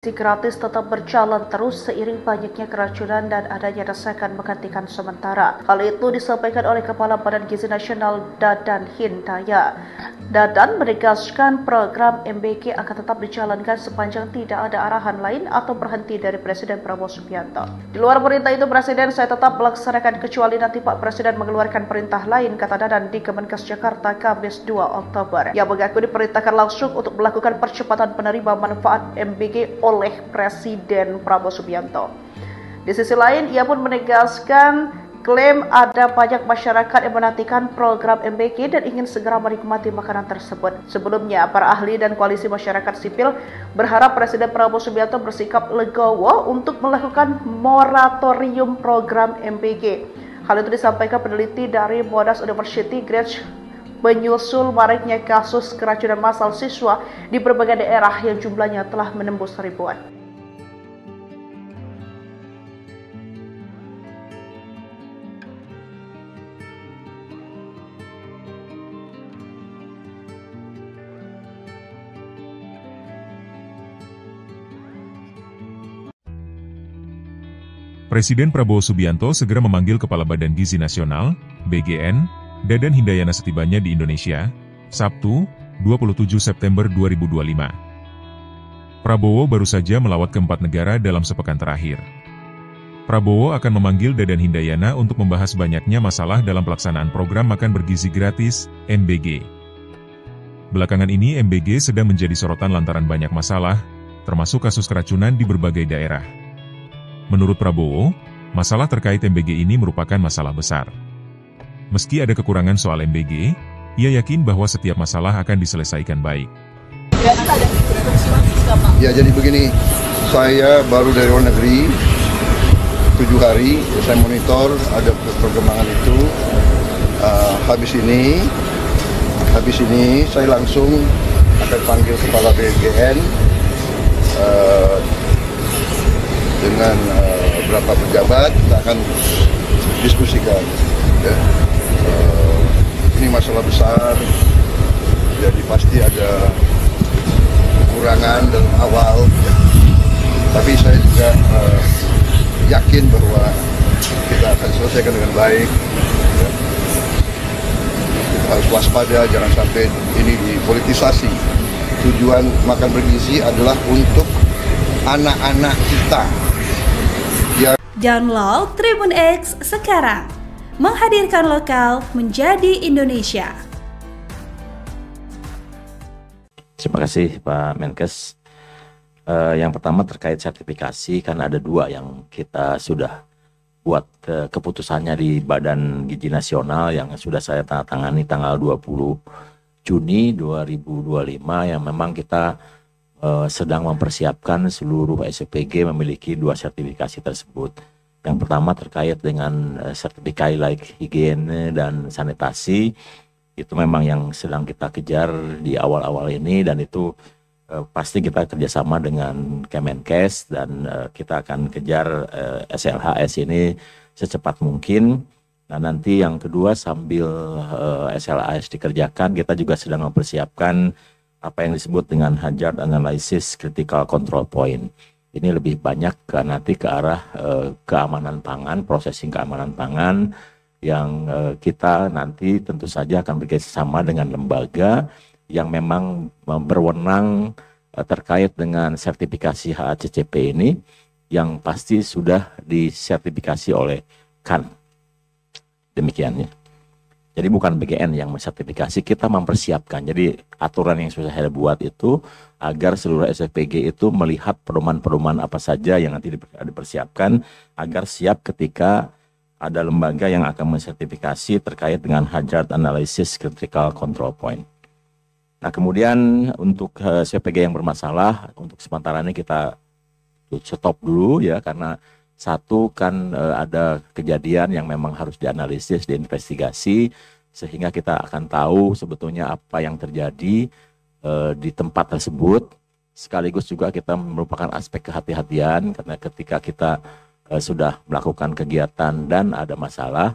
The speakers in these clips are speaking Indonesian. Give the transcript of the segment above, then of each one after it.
Gratis tetap berjalan terus seiring banyaknya keracunan dan adanya desakan menghentikan sementara. Hal itu disampaikan oleh Kepala Badan Gizi Nasional Dadan Hindaya. Dadan menegaskan program MBG akan tetap dijalankan sepanjang tidak ada arahan lain atau berhenti dari Presiden Prabowo Subianto. Di luar perintah itu, Presiden saya tetap melaksanakan kecuali nanti Pak Presiden mengeluarkan perintah lain, kata Dadan di Kemenkes Jakarta Kamis 2 Oktober. Ia mengaku diperintahkan langsung untuk melakukan percepatan penerima manfaat MBG oleh Presiden Prabowo Subianto. Di sisi lain, ia pun menegaskan klaim ada banyak masyarakat yang menantikan program MBG dan ingin segera menikmati makanan tersebut. Sebelumnya, para ahli dan koalisi masyarakat sipil berharap Presiden Prabowo Subianto bersikap legowo untuk melakukan moratorium program MBG. Hal itu disampaikan peneliti dari Monash University, Greg, menyusul maraknya kasus keracunan massal siswa di berbagai daerah yang jumlahnya telah menembus ribuan. Presiden Prabowo Subianto segera memanggil Kepala Badan Gizi Nasional, BGN, Dadan Hindayana setibanya di Indonesia, Sabtu, 27 September 2025. Prabowo baru saja melawat ke 4 negara dalam sepekan terakhir. Prabowo akan memanggil Dadan Hindayana untuk membahas banyaknya masalah dalam pelaksanaan program makan bergizi gratis, MBG. Belakangan ini MBG sedang menjadi sorotan lantaran banyak masalah, termasuk kasus keracunan di berbagai daerah. Menurut Prabowo, masalah terkait MBG ini merupakan masalah besar. Meski ada kekurangan soal MBG, ia yakin bahwa setiap masalah akan diselesaikan baik. Ya, jadi begini, saya baru dari luar negeri, 7 hari, saya monitor ada perkembangan itu. Habis ini saya langsung akan panggil Kepala BGN dengan beberapa pejabat, kita akan diskusikan. Ya. Ini masalah besar, jadi pasti ada kekurangan dalam awal, ya. Tapi saya juga yakin bahwa kita akan selesaikan dengan baik. Ya. Kita harus waspada, jangan sampai ini dipolitisasi. Tujuan makan bergizi adalah untuk anak-anak kita. Download Tribun X sekarang, menghadirkan lokal menjadi Indonesia. Terima kasih Pak Menkes. Yang pertama terkait sertifikasi, karena ada 2 yang kita sudah buat keputusannya di Badan Gizi Nasional yang sudah saya tangani tanggal 20 Juni 2025, yang memang kita sedang mempersiapkan seluruh SPG memiliki 2 sertifikasi tersebut. Yang pertama terkait dengan sertifikasi like higiene dan sanitasi, itu memang yang sedang kita kejar di awal-awal ini, dan itu pasti kita kerjasama dengan Kemenkes, dan kita akan kejar SLHS ini secepat mungkin. Nah, nanti yang kedua, sambil SLHS dikerjakan, kita juga sedang mempersiapkan apa yang disebut dengan Hazard Analysis Critical Control Point. Ini lebih banyak nanti ke arah keamanan pangan, processing keamanan pangan, yang kita nanti tentu saja akan bekerjasama dengan lembaga yang memang berwenang terkait dengan sertifikasi HACCP ini, yang pasti sudah disertifikasi oleh KAN. Demikiannya. Jadi bukan BGN yang mensertifikasi, kita mempersiapkan. Jadi aturan yang sudah saya buat itu agar seluruh SPG itu melihat pedoman-pedoman apa saja yang nanti dipersiapkan agar siap ketika ada lembaga yang akan mensertifikasi terkait dengan Hazard Analysis Critical Control Point. Nah, kemudian untuk SPG yang bermasalah, untuk sementara ini kita stop dulu ya, karena satu kan ada kejadian yang memang harus dianalisis, diinvestigasi, sehingga kita akan tahu sebetulnya apa yang terjadi di tempat tersebut. Sekaligus juga kita merupakan aspek kehati-hatian, karena ketika kita sudah melakukan kegiatan dan ada masalah,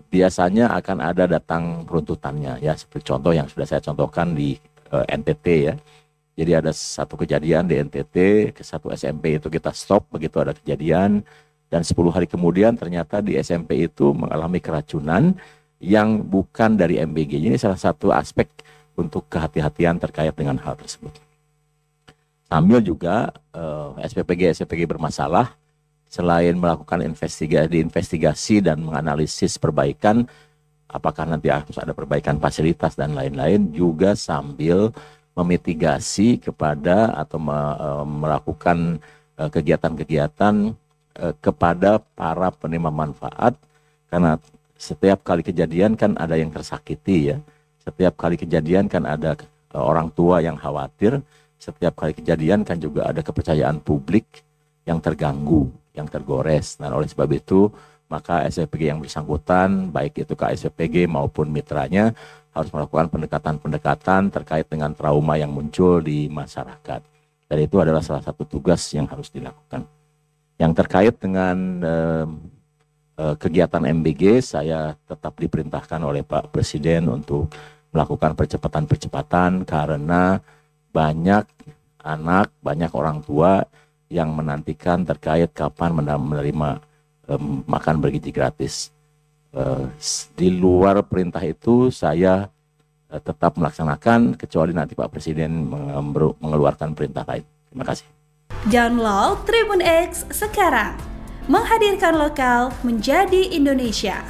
biasanya akan ada datang runtutannya ya, seperti contoh yang sudah saya contohkan di NTT ya. Jadi ada satu kejadian di NTT, ke satu SMP itu kita stop begitu ada kejadian, dan 10 hari kemudian ternyata di SMP itu mengalami keracunan yang bukan dari MBG. Ini salah satu aspek untuk kehati-hatian terkait dengan hal tersebut. Sambil juga SPPG bermasalah, selain melakukan investigasi dan menganalisis perbaikan, apakah nanti harus ada perbaikan fasilitas dan lain-lain, juga sambil memitigasi kepada atau melakukan kegiatan-kegiatan kepada para penerima manfaat, karena setiap kali kejadian kan ada yang tersakiti ya, setiap kali kejadian kan ada orang tua yang khawatir, setiap kali kejadian kan juga ada kepercayaan publik yang terganggu, yang tergores. Dan oleh sebab itu maka SPPG yang bersangkutan, baik itu KSPPG maupun mitranya, harus melakukan pendekatan-pendekatan terkait dengan trauma yang muncul di masyarakat. Dan itu adalah salah satu tugas yang harus dilakukan. Yang terkait dengan kegiatan MBG, saya tetap diperintahkan oleh Pak Presiden untuk melakukan percepatan-percepatan karena banyak anak, banyak orang tua yang menantikan terkait kapan menerima makan bergizi gratis. Di luar perintah itu saya tetap melaksanakan kecuali nanti Pak Presiden mengeluarkan perintah lain. Terima kasih. Download Tribun X sekarang, menghadirkan lokal menjadi Indonesia.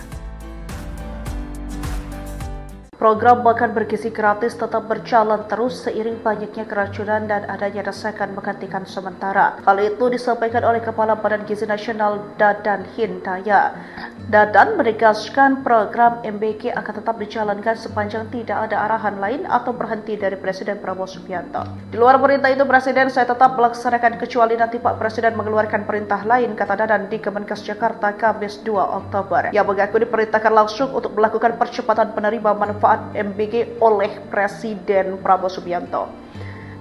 Program makan bergizi gratis tetap berjalan terus seiring banyaknya keracunan dan adanya desakan menghentikan sementara. Hal itu disampaikan oleh Kepala Badan Gizi Nasional Dadan Hindaya. Dadan menegaskan program MBG akan tetap dijalankan sepanjang tidak ada arahan lain atau berhenti dari Presiden Prabowo Subianto. Di luar perintah itu Presiden, saya tetap melaksanakan kecuali nanti Pak Presiden mengeluarkan perintah lain, kata Dadan di Kemenkes Jakarta Kamis 2 Oktober. Ia mengaku diperintahkan langsung untuk melakukan percepatan penerima manfaat MBG oleh Presiden Prabowo Subianto.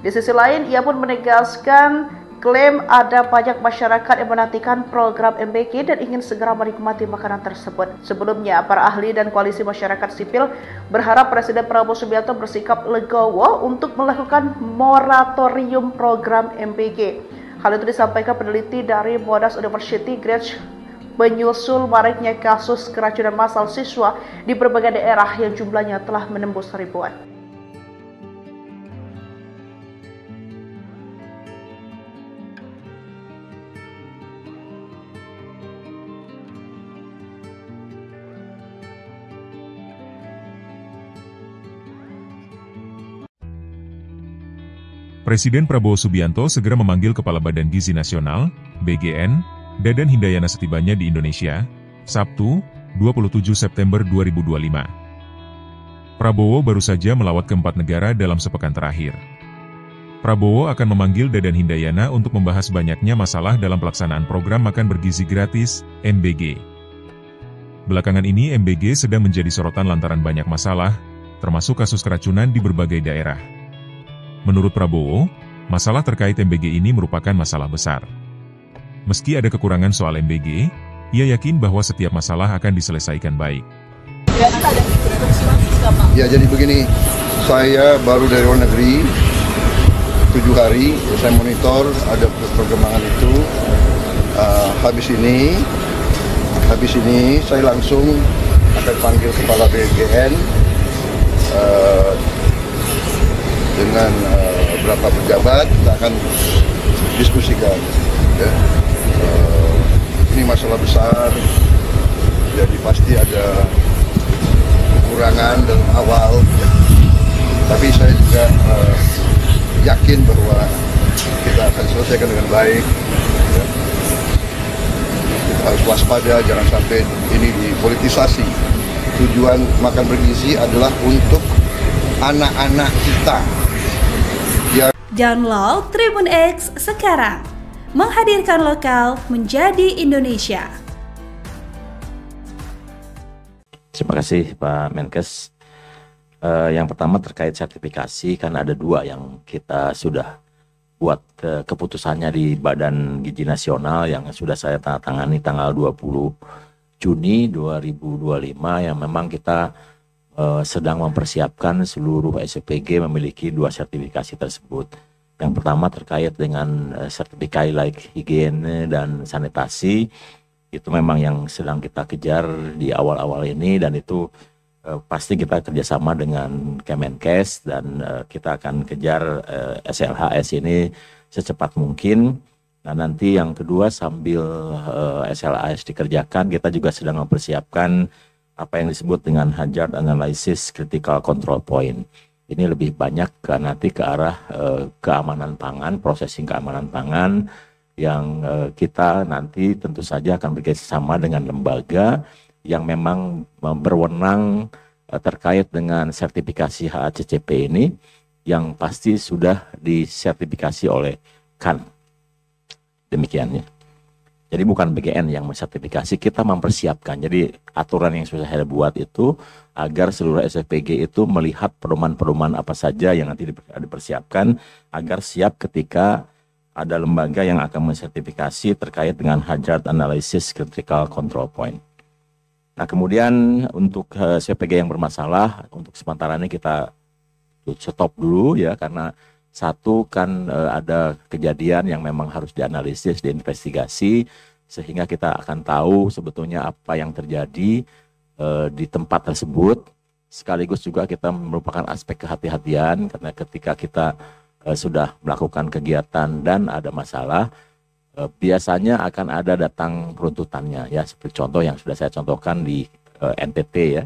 Di sisi lain, ia pun menegaskan klaim ada banyak masyarakat yang menantikan program MBG dan ingin segera menikmati makanan tersebut. Sebelumnya, para ahli dan koalisi masyarakat sipil berharap Presiden Prabowo Subianto bersikap legowo untuk melakukan moratorium program MBG. Hal itu disampaikan peneliti dari Monash University, Greg, menyusul maraknya kasus keracunan massal siswa di berbagai daerah yang jumlahnya telah menembus ribuan. Presiden Prabowo Subianto segera memanggil Kepala Badan Gizi Nasional, BGN, Dadan Hindayana setibanya di Indonesia, Sabtu, 27 September 2025. Prabowo baru saja melawat ke 4 negara dalam sepekan terakhir. Prabowo akan memanggil Dadan Hindayana untuk membahas banyaknya masalah dalam pelaksanaan program makan bergizi gratis, MBG. Belakangan ini MBG sedang menjadi sorotan lantaran banyak masalah, termasuk kasus keracunan di berbagai daerah. Menurut Prabowo, masalah terkait MBG ini merupakan masalah besar. Meski ada kekurangan soal MBG, ia yakin bahwa setiap masalah akan diselesaikan baik. Ya, jadi begini, saya baru dari luar negeri 7 hari, saya monitor ada perkembangan itu. Habis ini saya langsung akan panggil Kepala BGN dengan beberapa pejabat, kita akan diskusikan. Ya. Ini masalah besar, jadi pasti ada kekurangan dalam awal, ya. Tapi saya juga yakin bahwa kita akan selesaikan dengan baik. Ya. Kita harus waspada, jangan sampai ini dipolitisasi. Tujuan makan bergizi adalah untuk anak-anak kita. Download Tribun X sekarang, menghadirkan lokal menjadi Indonesia. Terima kasih Pak Menkes. Yang pertama terkait sertifikasi, kan ada 2 yang kita sudah buat keputusannya di Badan Gizi Nasional yang sudah saya tangani tanggal 20 Juni 2025, yang memang kita sedang mempersiapkan seluruh SPPG memiliki 2 sertifikasi tersebut. Yang pertama terkait dengan sertifikat layak higiene dan sanitasi, itu memang yang sedang kita kejar di awal-awal ini, dan itu pasti kita kerjasama dengan Kemenkes, dan kita akan kejar SLHS ini secepat mungkin. Nah, nanti yang kedua, sambil SLHS dikerjakan, kita juga sedang mempersiapkan apa yang disebut dengan Hazard Analysis Critical Control Point. Ini lebih banyak nanti ke arah keamanan pangan, processing keamanan pangan, yang kita nanti tentu saja akan bekerjasama dengan lembaga yang memang berwenang terkait dengan sertifikasi HACCP ini, yang pasti sudah disertifikasi oleh KAN. Demikian ya. Jadi bukan BGN yang mensertifikasi, kita mempersiapkan. Jadi aturan yang sudah saya buat itu agar seluruh SFPG itu melihat pedoman-pedoman apa saja yang nanti dipersiapkan agar siap ketika ada lembaga yang akan mensertifikasi terkait dengan Hazard Analysis Critical Control Point. Nah, kemudian untuk SFPG yang bermasalah, untuk sementara ini kita stop dulu ya, karena satu kan ada kejadian yang memang harus dianalisis, diinvestigasi, sehingga kita akan tahu sebetulnya apa yang terjadi di tempat tersebut. Sekaligus juga kita merupakan aspek kehati-hatian, karena ketika kita sudah melakukan kegiatan dan ada masalah, biasanya akan ada datang runtutannya ya, seperti contoh yang sudah saya contohkan di NTT ya.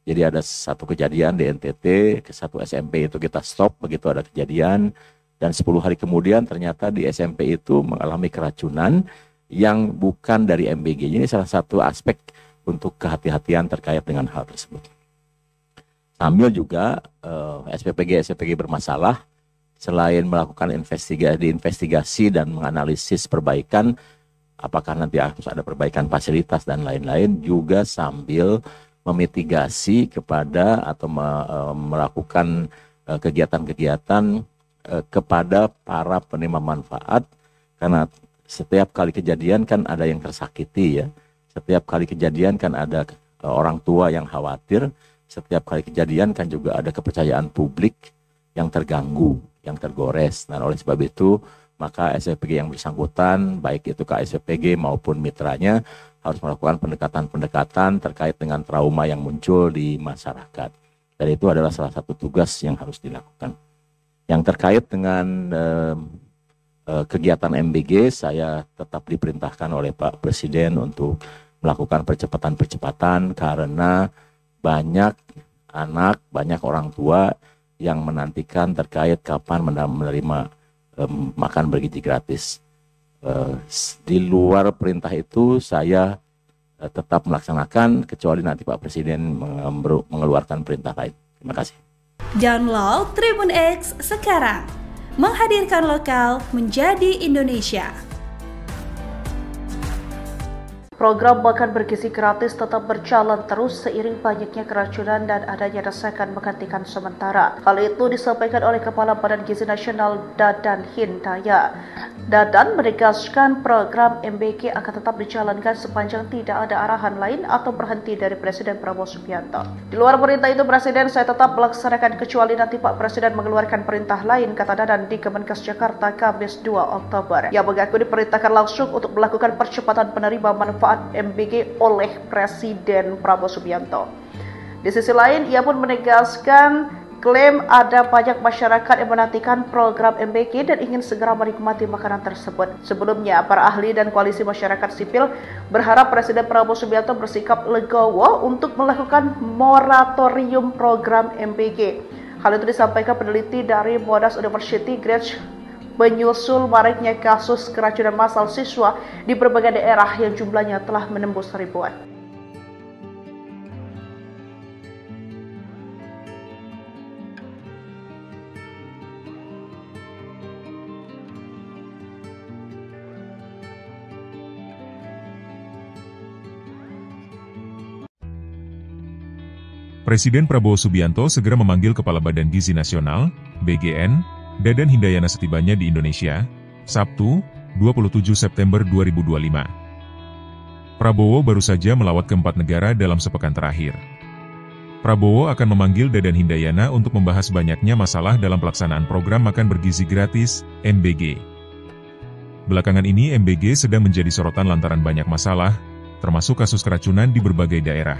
Jadi ada satu kejadian di NTT, ke satu SMP itu kita stop begitu ada kejadian, dan 10 hari kemudian ternyata di SMP itu mengalami keracunan yang bukan dari MBG. Ini salah satu aspek untuk kehati-hatian terkait dengan hal tersebut. Sambil juga SPPG bermasalah, selain melakukan investigasi dan menganalisis perbaikan, apakah nanti harus ada perbaikan fasilitas dan lain-lain, juga sambil memitigasi kepada atau melakukan kegiatan-kegiatan kepada para penerima manfaat, karena setiap kali kejadian kan ada yang tersakiti ya, setiap kali kejadian kan ada orang tua yang khawatir, setiap kali kejadian kan juga ada kepercayaan publik yang terganggu, yang tergores. Nah, oleh sebab itu maka SFPG yang bersangkutan, baik itu KSFPG maupun mitranya, harus melakukan pendekatan-pendekatan terkait dengan trauma yang muncul di masyarakat. Dan itu adalah salah satu tugas yang harus dilakukan. Yang terkait dengan kegiatan MBG, saya tetap diperintahkan oleh Pak Presiden untuk melakukan percepatan-percepatan, karena banyak anak, banyak orang tua yang menantikan terkait kapan menerima makan bergizi gratis. Di luar perintah itu saya tetap melaksanakan, kecuali nanti Pak Presiden mengeluarkan perintah lain. Terima kasih. Download Tribun X sekarang, menghadirkan lokal menjadi Indonesia. Program makan bergizi gratis tetap berjalan terus seiring banyaknya keracunan dan adanya desakan menghentikan sementara. Hal itu disampaikan oleh Kepala Badan Gizi Nasional Dadan Hindaya. Dadan menegaskan program MBG akan tetap dijalankan sepanjang tidak ada arahan lain atau berhenti dari Presiden Prabowo Subianto. Di luar perintah itu, Presiden, saya tetap melaksanakan kecuali nanti Pak Presiden mengeluarkan perintah lain, kata Dadan di Kemenkes Jakarta Kamis 2 Oktober. Ia mengaku diperintahkan langsung untuk melakukan percepatan penerima manfaat MBG oleh Presiden Prabowo Subianto. Di sisi lain, ia pun menegaskan klaim ada banyak masyarakat yang menantikan program MBG dan ingin segera menikmati makanan tersebut. Sebelumnya, para ahli dan koalisi masyarakat sipil berharap Presiden Prabowo Subianto bersikap legowo untuk melakukan moratorium program MBG. Hal itu disampaikan peneliti dari Monash University, Greg, menyusul maraknya kasus keracunan massal siswa di berbagai daerah yang jumlahnya telah menembus ribuan. Presiden Prabowo Subianto segera memanggil Kepala Badan Gizi Nasional, BGN, Dadan Hindayana setibanya di Indonesia, Sabtu, 27 September 2025. Prabowo baru saja melawat ke 4 negara dalam sepekan terakhir. Prabowo akan memanggil Dadan Hindayana untuk membahas banyaknya masalah dalam pelaksanaan program makan bergizi gratis, MBG. Belakangan ini MBG sedang menjadi sorotan lantaran banyak masalah, termasuk kasus keracunan di berbagai daerah.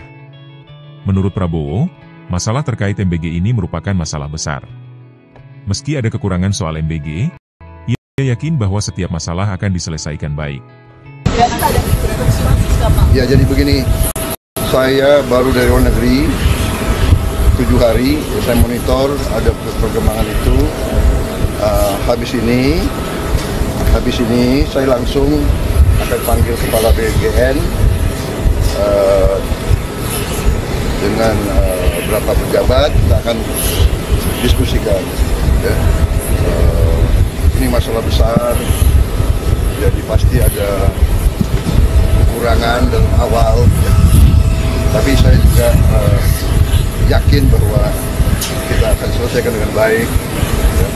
Menurut Prabowo, masalah terkait MBG ini merupakan masalah besar. Meski ada kekurangan soal MBG, ia yakin bahwa setiap masalah akan diselesaikan baik. Ya, jadi begini, saya baru dari luar negeri 7 hari, saya monitor ada perkembangan itu. Habis ini saya langsung akan panggil kepala BGN dengan beberapa pejabat, kita akan diskusikan. Ya. Ini masalah besar, jadi pasti ada kekurangan dalam awal, ya. Tapi saya juga yakin bahwa kita akan selesaikan dengan baik. Ya.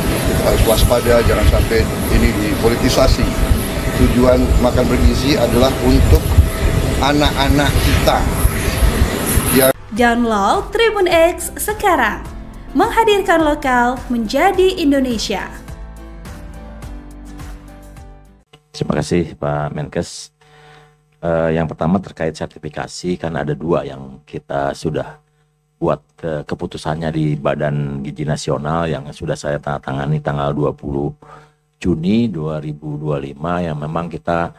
Kita harus waspada, jangan sampai ini dipolitisasi. Tujuan makan bergizi adalah untuk anak-anak kita. Download Tribun X sekarang, menghadirkan lokal menjadi Indonesia. Terima kasih Pak Menkes. Yang pertama terkait sertifikasi, kan ada 2 yang kita sudah buat keputusannya di Badan Gizi Nasional yang sudah saya tangani tanggal 20 Juni 2025, yang memang kita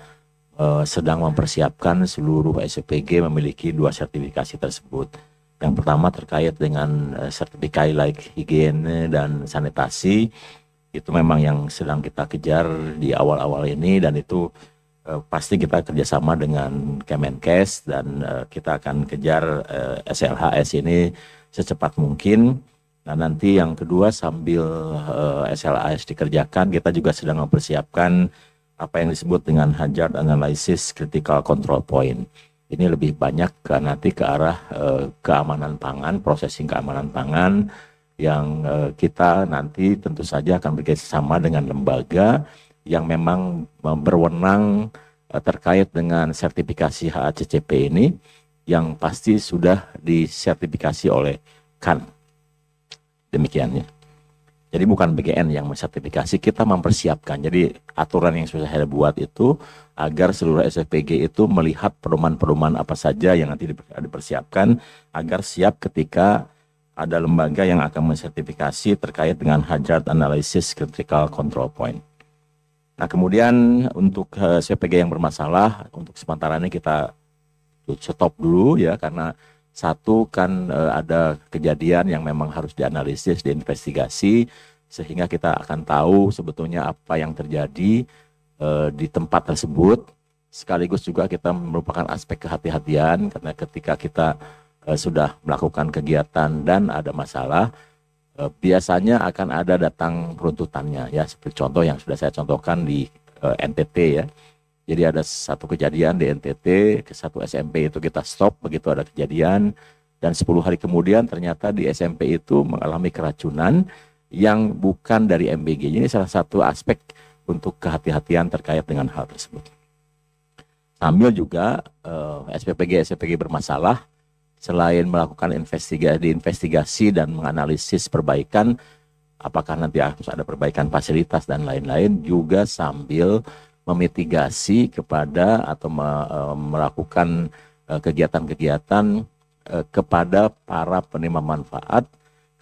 sedang mempersiapkan seluruh SPG memiliki 2 sertifikasi tersebut. Yang pertama terkait dengan sertifikasi like higiene dan sanitasi, itu memang yang sedang kita kejar di awal-awal ini, dan itu pasti kita kerjasama dengan Kemenkes, dan kita akan kejar SLHS ini secepat mungkin. Nah, nanti yang kedua, sambil SLHS dikerjakan, kita juga sedang mempersiapkan apa yang disebut dengan Hazard Analysis Critical Control Point. Ini lebih banyak nanti ke arah keamanan pangan, processing keamanan pangan, yang kita nanti tentu saja akan bekerjasama dengan lembaga yang memang berwenang terkait dengan sertifikasi HACCP ini, yang pasti sudah disertifikasi oleh KAN. Demikiannya. Jadi bukan BGN yang mensertifikasi, kita mempersiapkan. Jadi aturan yang sudah saya buat itu agar seluruh SFPG itu melihat pedoman-pedoman apa saja yang nanti dipersiapkan agar siap ketika ada lembaga yang akan mensertifikasi terkait dengan Hazard Analysis Critical Control Point. Nah, kemudian untuk SPG yang bermasalah, untuk sementara ini kita stop dulu ya, karena satu kan ada kejadian yang memang harus dianalisis, diinvestigasi, sehingga kita akan tahu sebetulnya apa yang terjadi di tempat tersebut. Sekaligus juga kita merupakan aspek kehati-hatian, karena ketika kita sudah melakukan kegiatan dan ada masalah, biasanya akan ada datang runtutannya ya, seperti contoh yang sudah saya contohkan di NTT ya. Jadi ada satu kejadian di NTT, ke satu SMP itu kita stop begitu ada kejadian, dan 10 hari kemudian ternyata di SMP itu mengalami keracunan yang bukan dari MBG. Ini salah satu aspek untuk kehati-hatian terkait dengan hal tersebut. Sambil juga SPPG bermasalah, selain melakukan investigasi dan menganalisis perbaikan, apakah nanti harus ada perbaikan fasilitas dan lain-lain, juga sambil memitigasi kepada atau melakukan kegiatan-kegiatan kepada para penerima manfaat,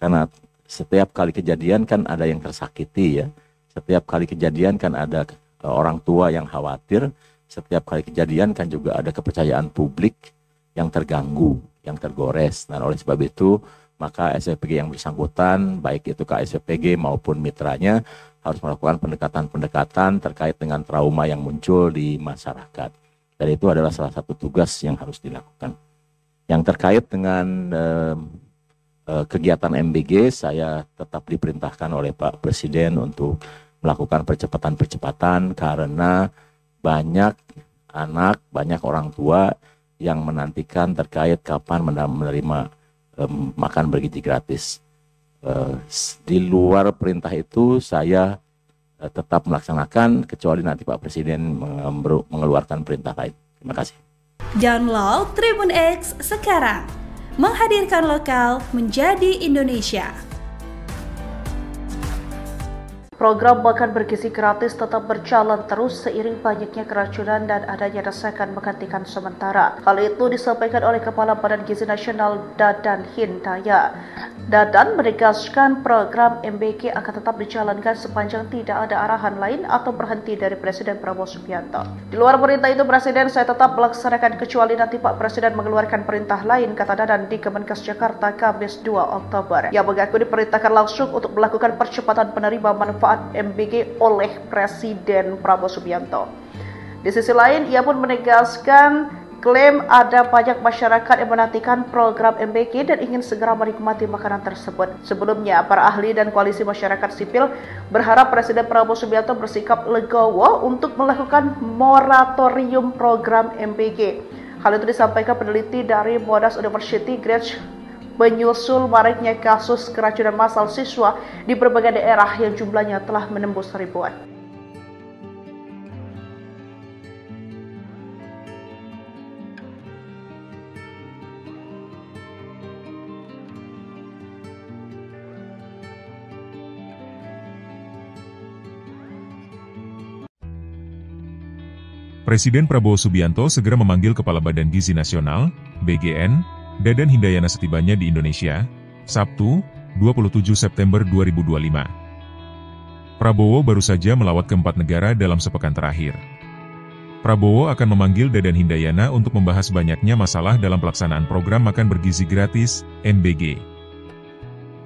karena setiap kali kejadian kan ada yang tersakiti ya, setiap kali kejadian kan ada orang tua yang khawatir, setiap kali kejadian kan juga ada kepercayaan publik yang terganggu, yang tergores. Nah, oleh sebab itu maka SPPG yang bersangkutan, baik itu KSPPG maupun mitranya, harus melakukan pendekatan-pendekatan terkait dengan trauma yang muncul di masyarakat. Dan itu adalah salah satu tugas yang harus dilakukan. Yang terkait dengan kegiatan MBG, saya tetap diperintahkan oleh Pak Presiden untuk melakukan percepatan-percepatan, karena banyak anak, banyak orang tua yang menantikan terkait kapan menerima makan bergizi gratis. Di luar perintah itu saya tetap melaksanakan, kecuali nanti Pak Presiden mengeluarkan perintah lain. Terima kasih. Download Tribun X sekarang, menghadirkan lokal menjadi Indonesia. Program makan bergizi gratis tetap berjalan terus seiring banyaknya keracunan dan adanya desakan menghentikan sementara. Hal itu disampaikan oleh Kepala Badan Gizi Nasional Dadan Hindaya. Dadan menegaskan program MBG akan tetap dijalankan sepanjang tidak ada arahan lain atau berhenti dari Presiden Prabowo Subianto. Di luar perintah itu, Presiden saya tetap melaksanakan kecuali nanti Pak Presiden mengeluarkan perintah lain, kata Dadan di Kemenkes Jakarta Kamis 2 Oktober. Ia mengaku diperintahkan langsung untuk melakukan percepatan penerima manfaat MBG oleh Presiden Prabowo Subianto. Di sisi lain, ia pun menegaskan klaim ada banyak masyarakat yang menantikan program MBG dan ingin segera menikmati makanan tersebut. Sebelumnya, para ahli dan koalisi masyarakat sipil berharap Presiden Prabowo Subianto bersikap legowo untuk melakukan moratorium program MBG. Hal itu disampaikan peneliti dari Monash University, Greg, menyusul maraknya kasus keracunan massal siswa di berbagai daerah yang jumlahnya telah menembus ribuan. Presiden Prabowo Subianto segera memanggil Kepala Badan Gizi Nasional, BGN, Dadan Hindayana setibanya di Indonesia, Sabtu, 27 September 2025. Prabowo baru saja melawat ke 4 negara dalam sepekan terakhir. Prabowo akan memanggil Dadan Hindayana untuk membahas banyaknya masalah dalam pelaksanaan program makan bergizi gratis, MBG.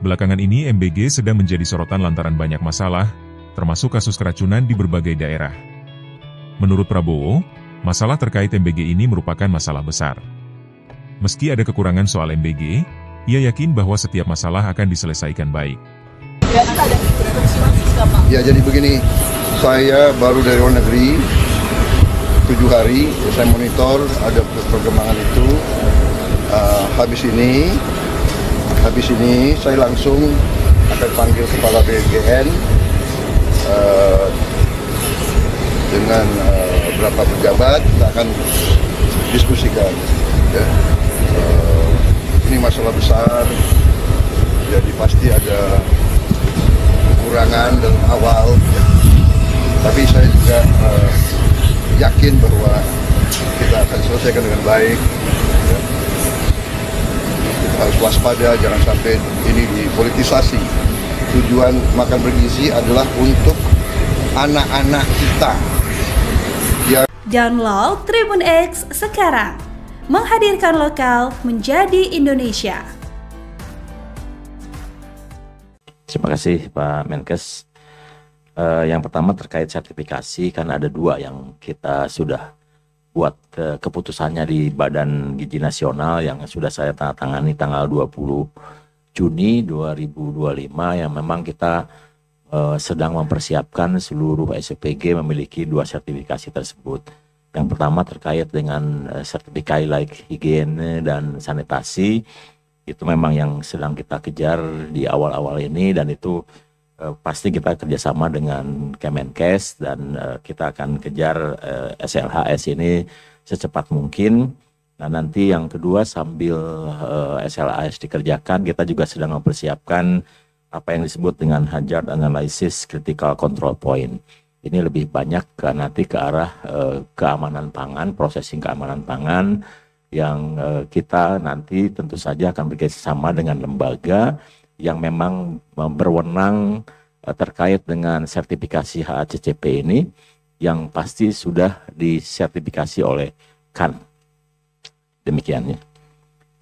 Belakangan ini MBG sedang menjadi sorotan lantaran banyak masalah, termasuk kasus keracunan di berbagai daerah. Menurut Prabowo, masalah terkait MBG ini merupakan masalah besar. Meski ada kekurangan soal MBG, ia yakin bahwa setiap masalah akan diselesaikan baik. Ya, jadi begini, saya baru dari luar negeri 7 hari, saya monitor ada perkembangan itu. Habis ini saya langsung akan panggil Kepala BGN dengan beberapa pejabat, kita akan diskusikan. Ya. Ini masalah besar, jadi pasti ada kekurangan dalam awal, ya. Tapi saya juga yakin bahwa kita akan selesaikan dengan baik. Ya. Kita harus waspada, jangan sampai ini dipolitisasi. Tujuan makan bergizi adalah untuk anak-anak kita. Download Tribun X sekarang, menghadirkan lokal menjadi Indonesia. Terima kasih Pak Menkes. Yang pertama terkait sertifikasi, kan ada 2 yang kita sudah buat keputusannya di Badan Gizi Nasional yang sudah saya tangani tanggal 20 Juni 2025, yang memang kita sedang mempersiapkan seluruh SPG memiliki 2 sertifikasi tersebut. Yang pertama terkait dengan sertifikasi like higiene dan sanitasi, itu memang yang sedang kita kejar di awal-awal ini, dan itu pasti kita kerjasama dengan Kemenkes, dan kita akan kejar SLHS ini secepat mungkin. Nah, nanti yang kedua, sambil SLHS dikerjakan, kita juga sedang mempersiapkan apa yang disebut dengan hazard analysis critical control point. Ini lebih banyak nanti ke arah keamanan pangan, processing keamanan pangan, yang kita nanti tentu saja akan bekerjasama dengan lembaga yang memang berwenang terkait dengan sertifikasi HACCP ini, yang pasti sudah disertifikasi oleh KAN. Demikiannya.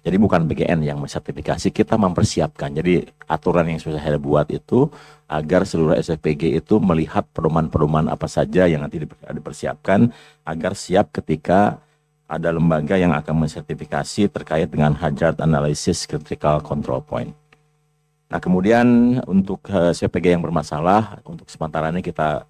Jadi bukan BGN yang mensertifikasi, kita mempersiapkan. Jadi aturan yang sudah saya buat itu agar seluruh SFPG itu melihat pedoman-pedoman apa saja yang nanti dipersiapkan agar siap ketika ada lembaga yang akan mensertifikasi terkait dengan hazard analysis critical control point. Nah, kemudian untuk SFPG yang bermasalah, untuk sementara ini kita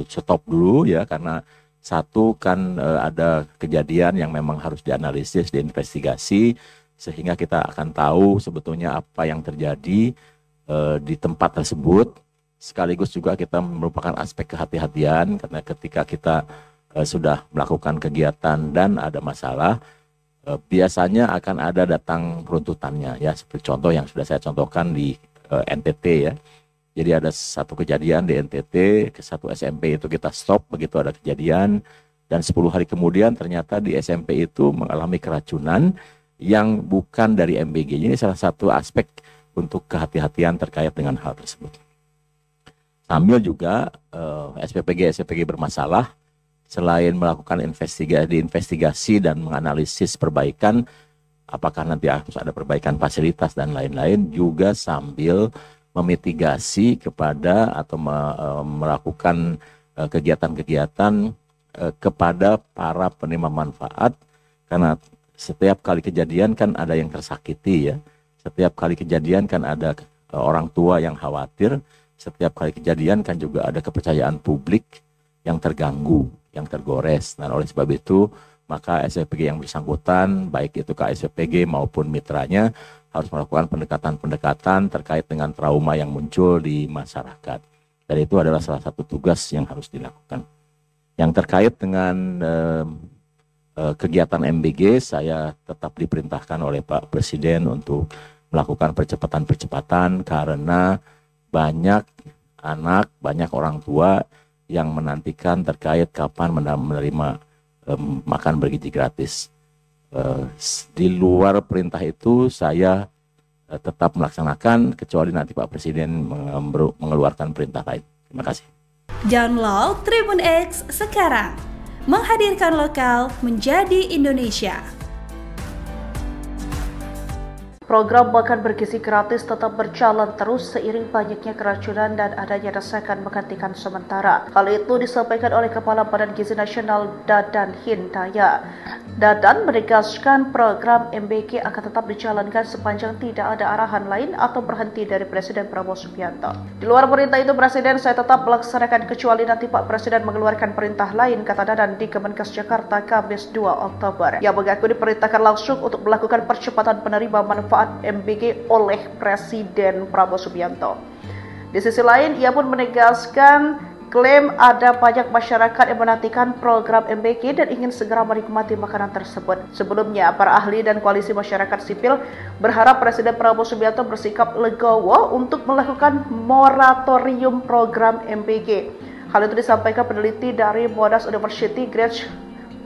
stop dulu ya, karena satu kan ada kejadian yang memang harus dianalisis, diinvestigasi, sehingga kita akan tahu sebetulnya apa yang terjadi di tempat tersebut. Sekaligus juga kita merupakan aspek kehati-hatian, karena ketika kita sudah melakukan kegiatan dan ada masalah, biasanya akan ada datang peruntutannya ya, seperti contoh yang sudah saya contohkan di NTT ya. Jadi ada satu kejadian di NTT, ke satu SMP itu kita stop begitu ada kejadian, dan 10 hari kemudian ternyata di SMP itu mengalami keracunan yang bukan dari MBG. Ini salah satu aspek untuk kehati-hatian terkait dengan hal tersebut. Sambil juga SPPG bermasalah, selain melakukan investigasi dan menganalisis perbaikan, apakah nanti harus ada perbaikan fasilitas dan lain-lain, juga sambil memitigasi kepada atau melakukan kegiatan-kegiatan kepada para penerima manfaat, karena setiap kali kejadian kan ada yang tersakiti ya, setiap kali kejadian kan ada orang tua yang khawatir, setiap kali kejadian kan juga ada kepercayaan publik yang terganggu, yang tergores. Nah, oleh sebab itu maka SPPG yang bersangkutan, baik itu KSPPG maupun mitranya, harus melakukan pendekatan-pendekatan terkait dengan trauma yang muncul di masyarakat. Dan itu adalah salah satu tugas yang harus dilakukan. Yang terkait dengan kegiatan MBG, saya tetap diperintahkan oleh Pak Presiden untuk melakukan percepatan-percepatan karena banyak anak, banyak orang tua yang menantikan terkait kapan menerima makan bergizi gratis. Di luar perintah itu saya tetap melaksanakan kecuali nanti Pak Presiden mengeluarkan perintah lain. Terima kasih. Download Tribun X sekarang, menghadirkan lokal menjadi Indonesia. Program makan bergizi gratis tetap berjalan terus seiring banyaknya keracunan dan adanya desakan menghentikan sementara. Hal itu disampaikan oleh Kepala Badan Gizi Nasional Dadan Hindaya. Dadan menegaskan program MBG akan tetap dijalankan sepanjang tidak ada arahan lain atau berhenti dari Presiden Prabowo Subianto. Di luar perintah itu, Presiden saya tetap melaksanakan kecuali nanti Pak Presiden mengeluarkan perintah lain, kata Dadan di Kemenkes Jakarta Kamis 2 Oktober. Ia mengaku diperintahkan langsung untuk melakukan percepatan penerima manfaat MBG oleh Presiden Prabowo Subianto. Di sisi lain, ia pun menegaskan klaim ada banyak masyarakat yang menantikan program MBG dan ingin segera menikmati makanan tersebut. Sebelumnya, para ahli dan koalisi masyarakat sipil berharap Presiden Prabowo Subianto bersikap legowo untuk melakukan moratorium program MBG. Hal itu disampaikan peneliti dari Monash University, Greg,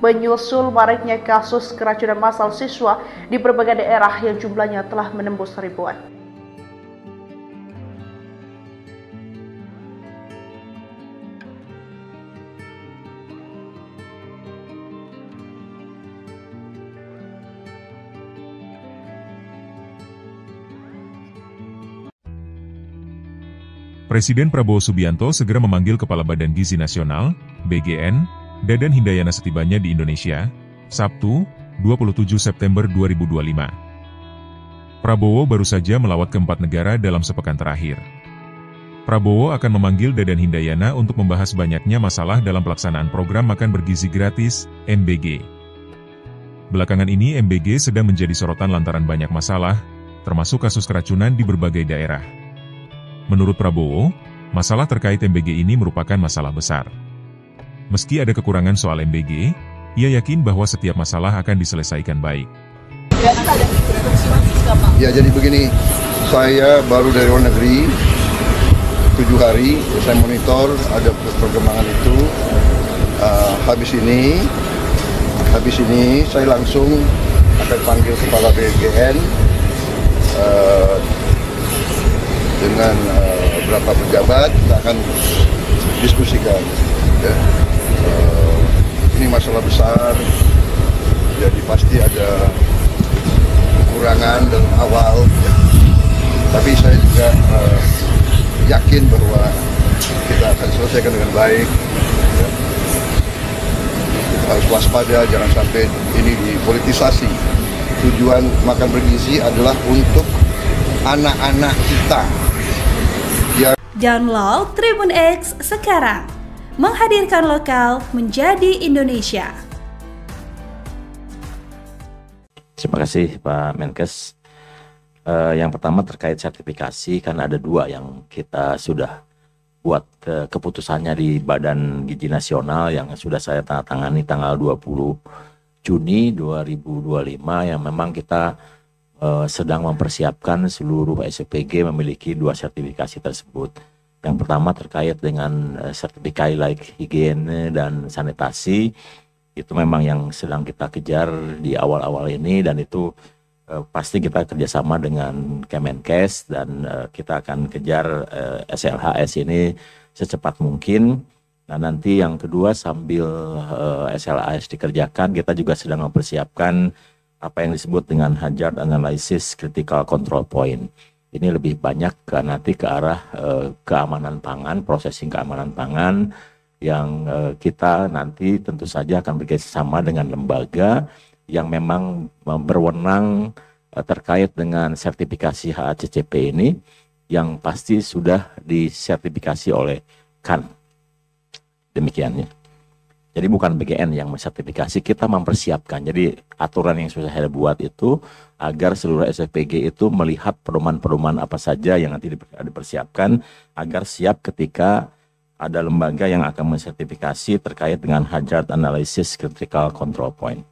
menyusul maraknya kasus keracunan massal siswa di berbagai daerah yang jumlahnya telah menembus ribuan. Presiden Prabowo Subianto segera memanggil Kepala Badan Gizi Nasional, BGN, Dadan Hindayana setibanya di Indonesia, Sabtu, 27 September 2025. Prabowo baru saja melawat ke 4 negara dalam sepekan terakhir. Prabowo akan memanggil Dadan Hindayana untuk membahas banyaknya masalah dalam pelaksanaan program makan bergizi gratis, MBG. Belakangan ini MBG sedang menjadi sorotan lantaran banyak masalah, termasuk kasus keracunan di berbagai daerah. Menurut Prabowo, masalah terkait MBG ini merupakan masalah besar. Meski ada kekurangan soal MBG, ia yakin bahwa setiap masalah akan diselesaikan baik. Ya, jadi begini, saya baru dari luar negeri 7 hari, saya monitor ada perkembangan itu. Habis ini saya langsung akan panggil Kepala BGN dengan beberapa pejabat, kita akan diskusikan. Ya. Ini masalah besar, jadi pasti ada kekurangan dalam awal, ya. Tapi saya juga yakin bahwa kita akan selesaikan dengan baik. Ya. Kita harus waspada, jangan sampai ini dipolitisasi. Tujuan makan bergizi adalah untuk anak-anak kita. Download Tribun X sekarang, menghadirkan lokal menjadi Indonesia. Terima kasih Pak Menkes. Yang pertama terkait sertifikasi, kan ada 2 yang kita sudah buat keputusannya di Badan Gizi Nasional yang sudah saya tanda tangani tanggal 20 Juni 2025 yang memang kita sedang mempersiapkan seluruh SPG memiliki 2 sertifikasi tersebut. Yang pertama terkait dengan sertifikasi like higiene dan sanitasi, itu memang yang sedang kita kejar di awal-awal ini, dan itu pasti kita kerjasama dengan Kemenkes, dan kita akan kejar SLHS ini secepat mungkin. Nah, nanti yang kedua, sambil SLHS dikerjakan, kita juga sedang mempersiapkan apa yang disebut dengan Hazard Analysis Critical Control Point. Ini lebih banyak nanti ke arah keamanan pangan, processing keamanan pangan, yang kita nanti tentu saja akan bekerjasama dengan lembaga yang memang berwenang terkait dengan sertifikasi HACCP ini, yang pasti sudah disertifikasi oleh CAN. Demikiannya. Jadi bukan BGN yang mensertifikasi, kita mempersiapkan. Jadi aturan yang sudah saya buat itu agar seluruh SFPG itu melihat pedoman-pedoman apa saja yang nanti dipersiapkan agar siap ketika ada lembaga yang akan mensertifikasi terkait dengan Hazard Analysis Critical Control Point.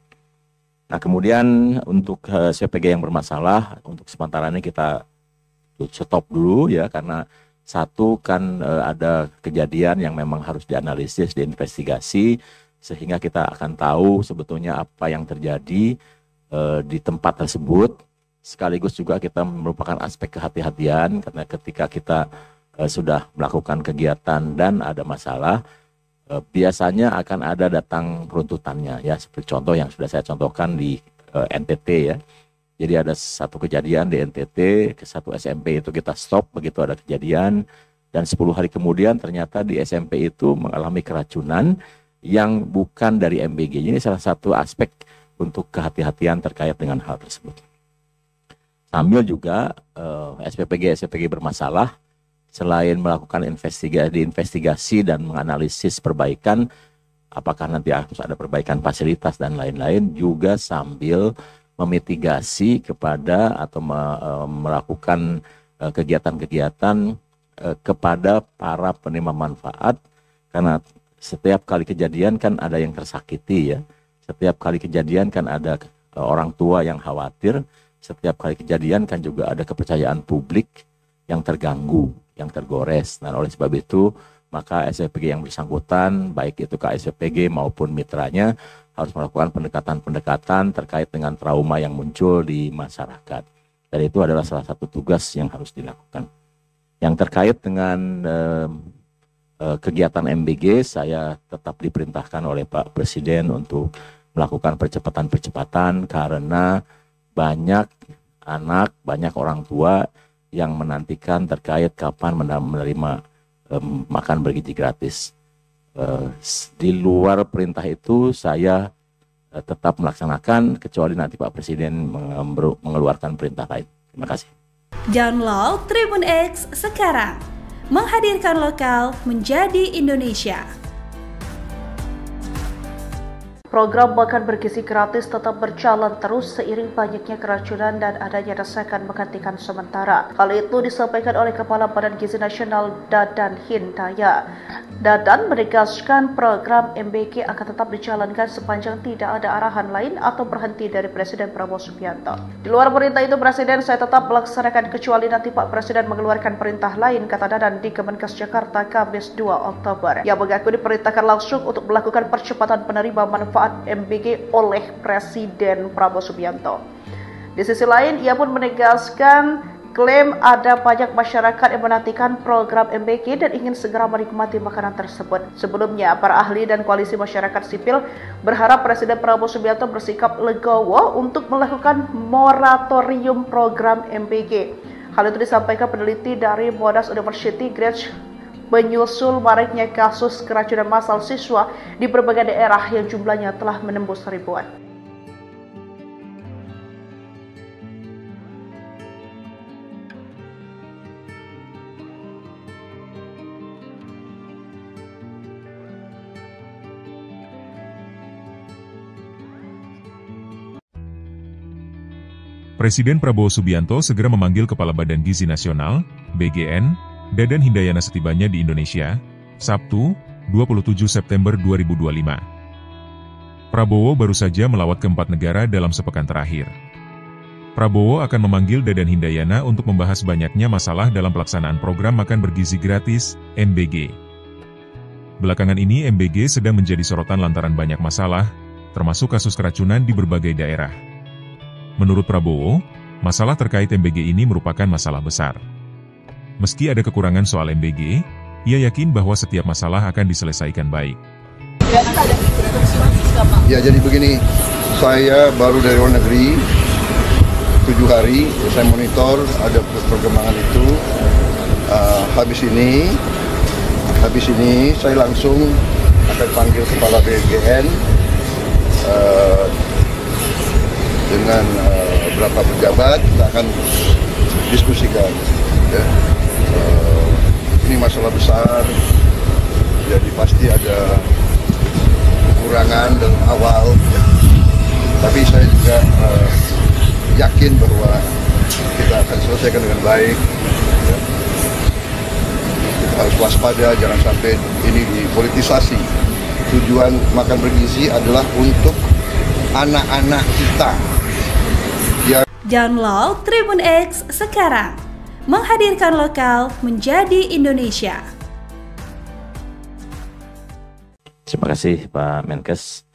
Nah, kemudian untuk SFPG yang bermasalah, untuk sementara ini kita stop dulu ya, karena satu kan ada kejadian yang memang harus dianalisis, diinvestigasi, sehingga kita akan tahu sebetulnya apa yang terjadi di tempat tersebut. Sekaligus juga kita merupakan aspek kehati-hatian, karena ketika kita sudah melakukan kegiatan dan ada masalah, biasanya akan ada datang peruntutannya ya, seperti contoh yang sudah saya contohkan di NTT ya. Jadi ada satu kejadian di NTT, ke satu SMP itu kita stop begitu ada kejadian, dan 10 hari kemudian ternyata di SMP itu mengalami keracunan yang bukan dari MBG. Ini salah satu aspek untuk kehati-hatian terkait dengan hal tersebut. Sambil juga SPPG bermasalah, selain melakukan investigasi dan menganalisis perbaikan, apakah nanti harus ada perbaikan fasilitas dan lain-lain, juga sambil memitigasi kepada atau melakukan kegiatan-kegiatan kepada para penerima manfaat, karena setiap kali kejadian kan ada yang tersakiti ya, setiap kali kejadian kan ada orang tua yang khawatir, setiap kali kejadian kan juga ada kepercayaan publik yang terganggu, yang tergores. Nah, oleh sebab itu maka SPPG yang bersangkutan, baik itu KSPPG maupun mitranya, harus melakukan pendekatan-pendekatan terkait dengan trauma yang muncul di masyarakat. Dan itu adalah salah satu tugas yang harus dilakukan. Yang terkait dengan kegiatan MBG, saya tetap diperintahkan oleh Pak Presiden untuk melakukan percepatan-percepatan, karena banyak anak, banyak orang tua yang menantikan terkait kapan menerima makan bergizi gratis. Di luar perintah itu saya tetap melaksanakan, kecuali nanti Pak Presiden mengeluarkan perintah lain. Terima kasih. Download Tribun X sekarang, menghadirkan lokal menjadi Indonesia. Program makan bergizi gratis tetap berjalan terus seiring banyaknya keracunan dan adanya desakan menghentikan sementara. Hal itu disampaikan oleh Kepala Badan Gizi Nasional Dadan Hindaya. Dadan menegaskan program MBG akan tetap dijalankan sepanjang tidak ada arahan lain atau berhenti dari Presiden Prabowo Subianto. Di luar perintah itu, Presiden, saya tetap melaksanakan kecuali nanti Pak Presiden mengeluarkan perintah lain, kata Dadan di Kemenkes Jakarta Kamis 2 Oktober. Yang mengaku diperintahkan langsung untuk melakukan percepatan penerima manfaat MBG oleh Presiden Prabowo Subianto. Di sisi lain, ia pun menegaskan klaim ada banyak masyarakat yang menantikan program MBG dan ingin segera menikmati makanan tersebut. Sebelumnya, para ahli dan koalisi masyarakat sipil berharap Presiden Prabowo Subianto bersikap legowo untuk melakukan moratorium program MBG. Hal itu disampaikan peneliti dari Monash University, Greg, menyusul maraknya kasus keracunan massal siswa di berbagai daerah yang jumlahnya telah menembus ribuan. Presiden Prabowo Subianto segera memanggil Kepala Badan Gizi Nasional, BGN, Dadan Hindayana setibanya di Indonesia, Sabtu, 27 September 2025. Prabowo baru saja melawat ke 4 negara dalam sepekan terakhir. Prabowo akan memanggil Dadan Hindayana untuk membahas banyaknya masalah dalam pelaksanaan program makan bergizi gratis, MBG. Belakangan ini MBG sedang menjadi sorotan lantaran banyak masalah, termasuk kasus keracunan di berbagai daerah. Menurut Prabowo, masalah terkait MBG ini merupakan masalah besar. Meski ada kekurangan soal MBG, ia yakin bahwa setiap masalah akan diselesaikan baik. Ya, jadi begini, saya baru dari luar negeri 7 hari, saya monitor ada perkembangan itu. Habis ini saya langsung akan panggil kepala BGN dengan beberapa pejabat, kita akan diskusikan. Ya. Ini masalah besar, jadi pasti ada kekurangan dalam awal, ya. Tapi saya juga yakin bahwa kita akan selesaikan dengan baik. Ya. Kita harus waspada, jangan sampai ini dipolitisasi. Tujuan makan bergizi adalah untuk anak-anak kita. Download Tribun X sekarang, menghadirkan lokal menjadi Indonesia. Terima kasih Pak Menkes.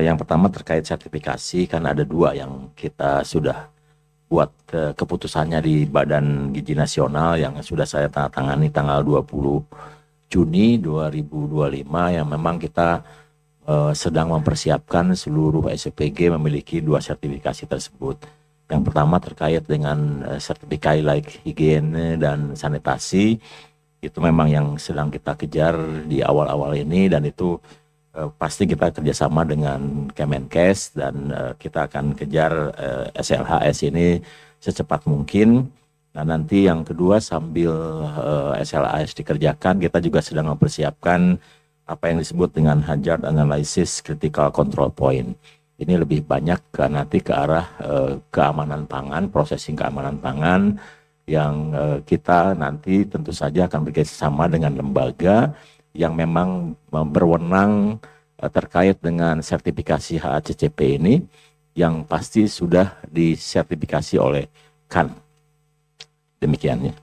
Yang pertama terkait sertifikasi, kan ada 2 yang kita sudah buat keputusannya di Badan Gizi Nasional yang sudah saya tangani tanggal 20 Juni 2025, yang memang kita sedang mempersiapkan seluruh SPG memiliki 2 sertifikasi tersebut. Yang pertama terkait dengan sertifikasi like higiene dan sanitasi, itu memang yang sedang kita kejar di awal-awal ini, dan itu pasti kita kerjasama dengan Kemenkes, dan kita akan kejar SLHS ini secepat mungkin. Nah, nanti yang kedua, sambil SLHS dikerjakan, kita juga sedang mempersiapkan apa yang disebut dengan Hazard Analysis Critical Control Point. Ini lebih banyak nanti ke arah keamanan pangan, processing keamanan pangan, yang kita nanti tentu saja akan bekerjasama dengan lembaga yang memang berwenang terkait dengan sertifikasi HACCP ini, yang pasti sudah disertifikasi oleh KAN. Demikiannya.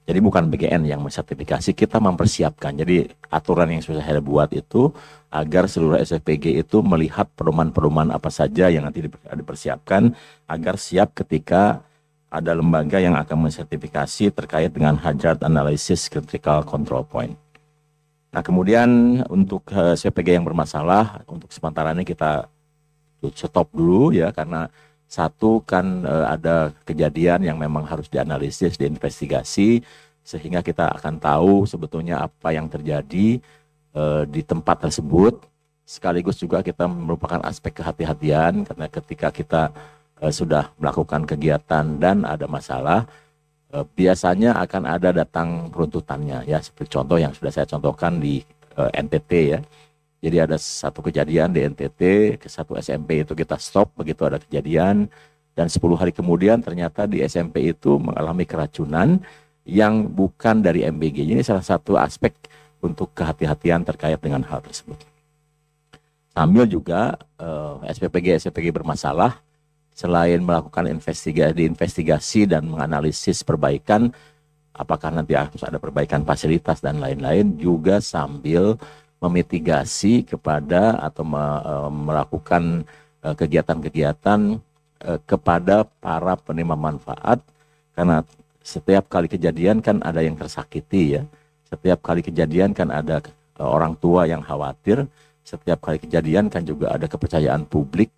Jadi bukan BGN yang mensertifikasi, kita mempersiapkan. Jadi aturan yang sudah saya buat itu agar seluruh SFPG itu melihat pedoman-pedoman apa saja yang nanti dipersiapkan agar siap ketika ada lembaga yang akan mensertifikasi terkait dengan Hazard Analysis Critical Control Point. Nah, kemudian untuk SFPG yang bermasalah, untuk sementara ini kita stop dulu ya, karena satu kan ada kejadian yang memang harus dianalisis, diinvestigasi, sehingga kita akan tahu sebetulnya apa yang terjadi di tempat tersebut. Sekaligus juga kita merupakan aspek kehati-hatian, karena ketika kita sudah melakukan kegiatan dan ada masalah, biasanya akan ada datang runtutannya ya, seperti contoh yang sudah saya contohkan di NTT ya. Jadi ada satu kejadian di NTT, ke satu SMP itu kita stop begitu ada kejadian, dan 10 hari kemudian ternyata di SMP itu mengalami keracunan yang bukan dari MBG. Ini salah satu aspek untuk kehati-hatian terkait dengan hal tersebut. Sambil juga SPPG bermasalah, selain melakukan investigasi dan menganalisis perbaikan, apakah nanti harus ada perbaikan fasilitas dan lain-lain, juga sambil memitigasi kepada atau melakukan kegiatan-kegiatan kepada para penerima manfaat, karena setiap kali kejadian kan ada yang tersakiti ya, setiap kali kejadian kan ada orang tua yang khawatir, setiap kali kejadian kan juga ada kepercayaan publik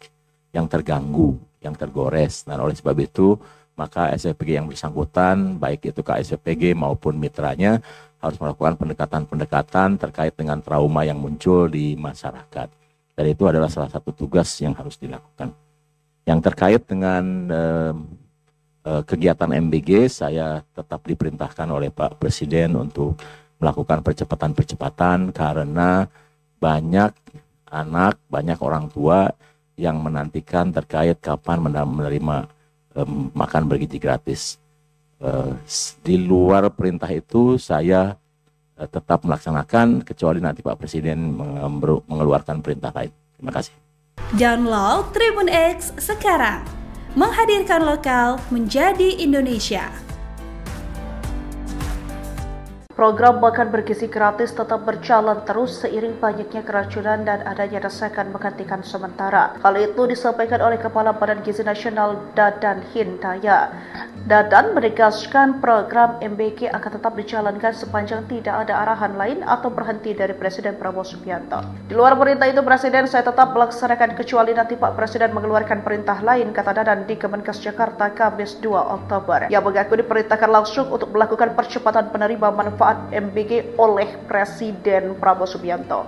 yang terganggu, yang tergores. Nah, oleh sebab itu maka SPPG yang bersangkutan, baik itu KSPPG maupun mitranya, harus melakukan pendekatan-pendekatan terkait dengan trauma yang muncul di masyarakat. Dan itu adalah salah satu tugas yang harus dilakukan. Yang terkait dengan kegiatan MBG, saya tetap diperintahkan oleh Pak Presiden untuk melakukan percepatan-percepatan, karena banyak anak, banyak orang tua yang menantikan terkait kapan menerima makan bergizi gratis. Di luar perintah itu saya tetap melaksanakan, kecuali nanti Pak Presiden mengeluarkan perintah lain. Terima kasih. Download Tribun X sekarang, menghadirkan lokal menjadi Indonesia. Program makan bergizi gratis tetap berjalan terus seiring banyaknya keracunan dan adanya desakan menghentikan sementara. Hal itu disampaikan oleh Kepala Badan Gizi Nasional Dadan Hindaya. Dadan menegaskan program MBG akan tetap dijalankan sepanjang tidak ada arahan lain atau berhenti dari Presiden Prabowo Subianto. Di luar perintah itu, Presiden saya tetap melaksanakan kecuali nanti Pak Presiden mengeluarkan perintah lain, kata Dadan di Kemenkes Jakarta Kamis 2 Oktober. Ia mengaku diperintahkan langsung untuk melakukan percepatan penerima manfaat MBG oleh Presiden Prabowo Subianto.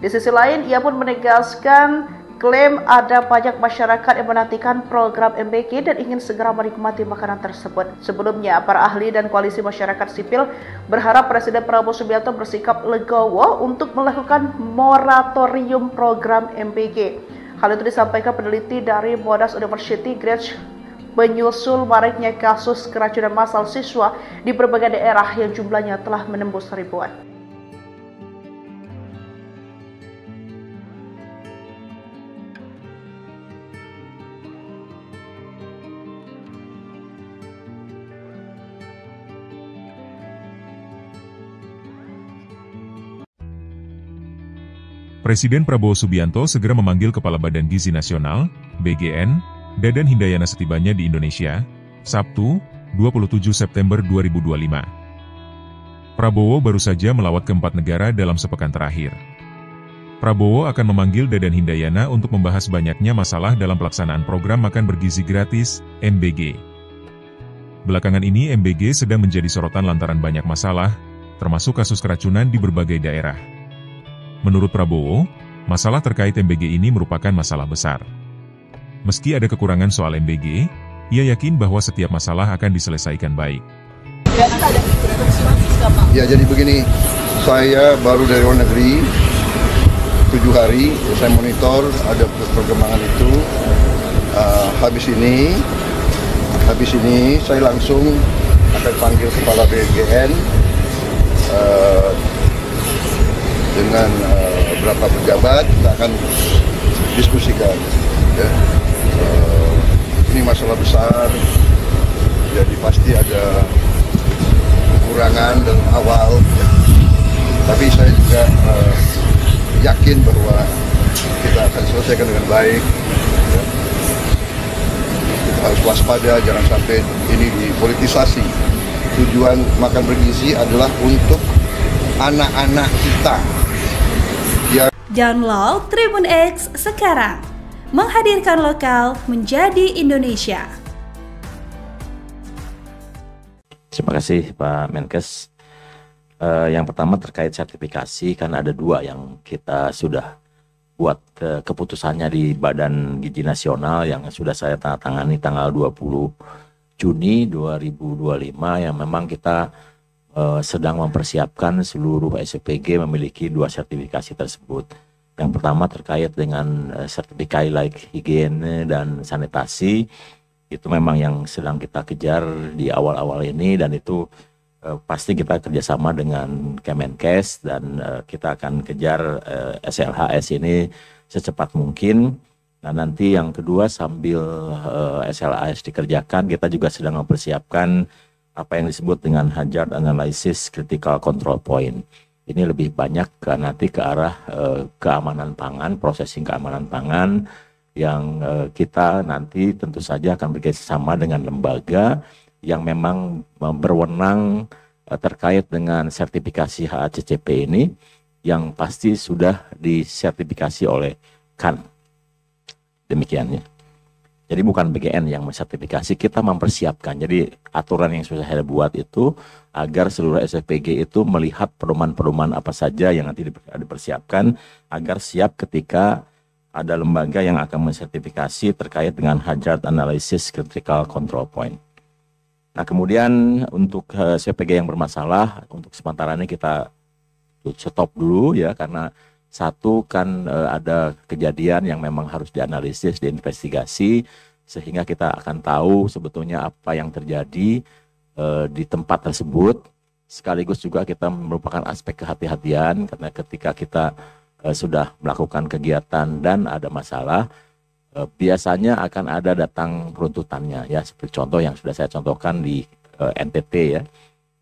Di sisi lain, ia pun menegaskan klaim ada banyak masyarakat yang menantikan program MBG dan ingin segera menikmati makanan tersebut. Sebelumnya, para ahli dan koalisi masyarakat sipil berharap Presiden Prabowo Subianto bersikap legowo untuk melakukan moratorium program MBG. Hal itu disampaikan peneliti dari Monash University, Gretsch, menyusul maraknya kasus keracunan massal siswa di berbagai daerah yang jumlahnya telah menembus ribuan. Presiden Prabowo Subianto segera memanggil Kepala Badan Gizi Nasional, BGN, Dadan Hindayana setibanya di Indonesia, Sabtu, 27 September 2025. Prabowo baru saja melawat ke 4 negara dalam sepekan terakhir. Prabowo akan memanggil Dadan Hindayana untuk membahas banyaknya masalah dalam pelaksanaan program makan bergizi gratis, MBG. Belakangan ini MBG sedang menjadi sorotan lantaran banyak masalah, termasuk kasus keracunan di berbagai daerah. Menurut Prabowo, masalah terkait MBG ini merupakan masalah besar. Meski ada kekurangan soal MBG, ia yakin bahwa setiap masalah akan diselesaikan baik. Ya, jadi begini, saya baru dari luar negeri 7 hari, saya monitor ada perkembangan itu. Habis ini saya langsung akan panggil Kepala BGN dengan beberapa pejabat, kita akan diskusikan. Ya. Ini masalah besar, jadi pasti ada kekurangan dalam awal, ya. Tapi saya juga yakin bahwa kita akan selesaikan dengan baik. Ya. Kita harus waspada, jangan sampai ini dipolitisasi. Tujuan makan bergizi adalah untuk anak-anak kita. Download Tribun X sekarang, menghadirkan lokal menjadi Indonesia. Terima kasih Pak Menkes. Yang pertama terkait sertifikasi, kan ada 2 yang kita sudah buat keputusannya di Badan Gizi Nasional yang sudah saya tangani tanggal 20 Juni 2025, yang memang kita sedang mempersiapkan seluruh SPG memiliki 2 sertifikasi tersebut. Yang pertama terkait dengan sertifikasi like higiene dan sanitasi, itu memang yang sedang kita kejar di awal-awal ini, dan itu pasti kita kerjasama dengan Kemenkes, dan kita akan kejar SLHS ini secepat mungkin. Nah, nanti yang kedua, sambil SLHS dikerjakan, kita juga sedang mempersiapkan apa yang disebut dengan Hazard Analysis Critical Control Point. Ini lebih banyak nanti ke arah keamanan pangan, processing keamanan pangan, yang kita nanti tentu saja akan bekerjasama dengan lembaga yang memang berwenang terkait dengan sertifikasi HACCP ini, yang pasti sudah disertifikasi oleh KAN. Demikiannya. Jadi bukan BGN yang mensertifikasi, kita mempersiapkan. Jadi aturan yang sudah saya buat itu agar seluruh SFPG itu melihat pedoman-pedoman apa saja yang nanti dipersiapkan agar siap ketika ada lembaga yang akan mensertifikasi terkait dengan Hazard Analysis Critical Control Point. Nah, kemudian untuk SFPG yang bermasalah, untuk sementara ini kita stop dulu ya, karena satu kan ada kejadian yang memang harus dianalisis, diinvestigasi, sehingga kita akan tahu sebetulnya apa yang terjadi di tempat tersebut. Sekaligus juga kita merupakan aspek kehati-hatian, karena ketika kita sudah melakukan kegiatan dan ada masalah, biasanya akan ada datang runtutannya ya, seperti contoh yang sudah saya contohkan di NTT ya.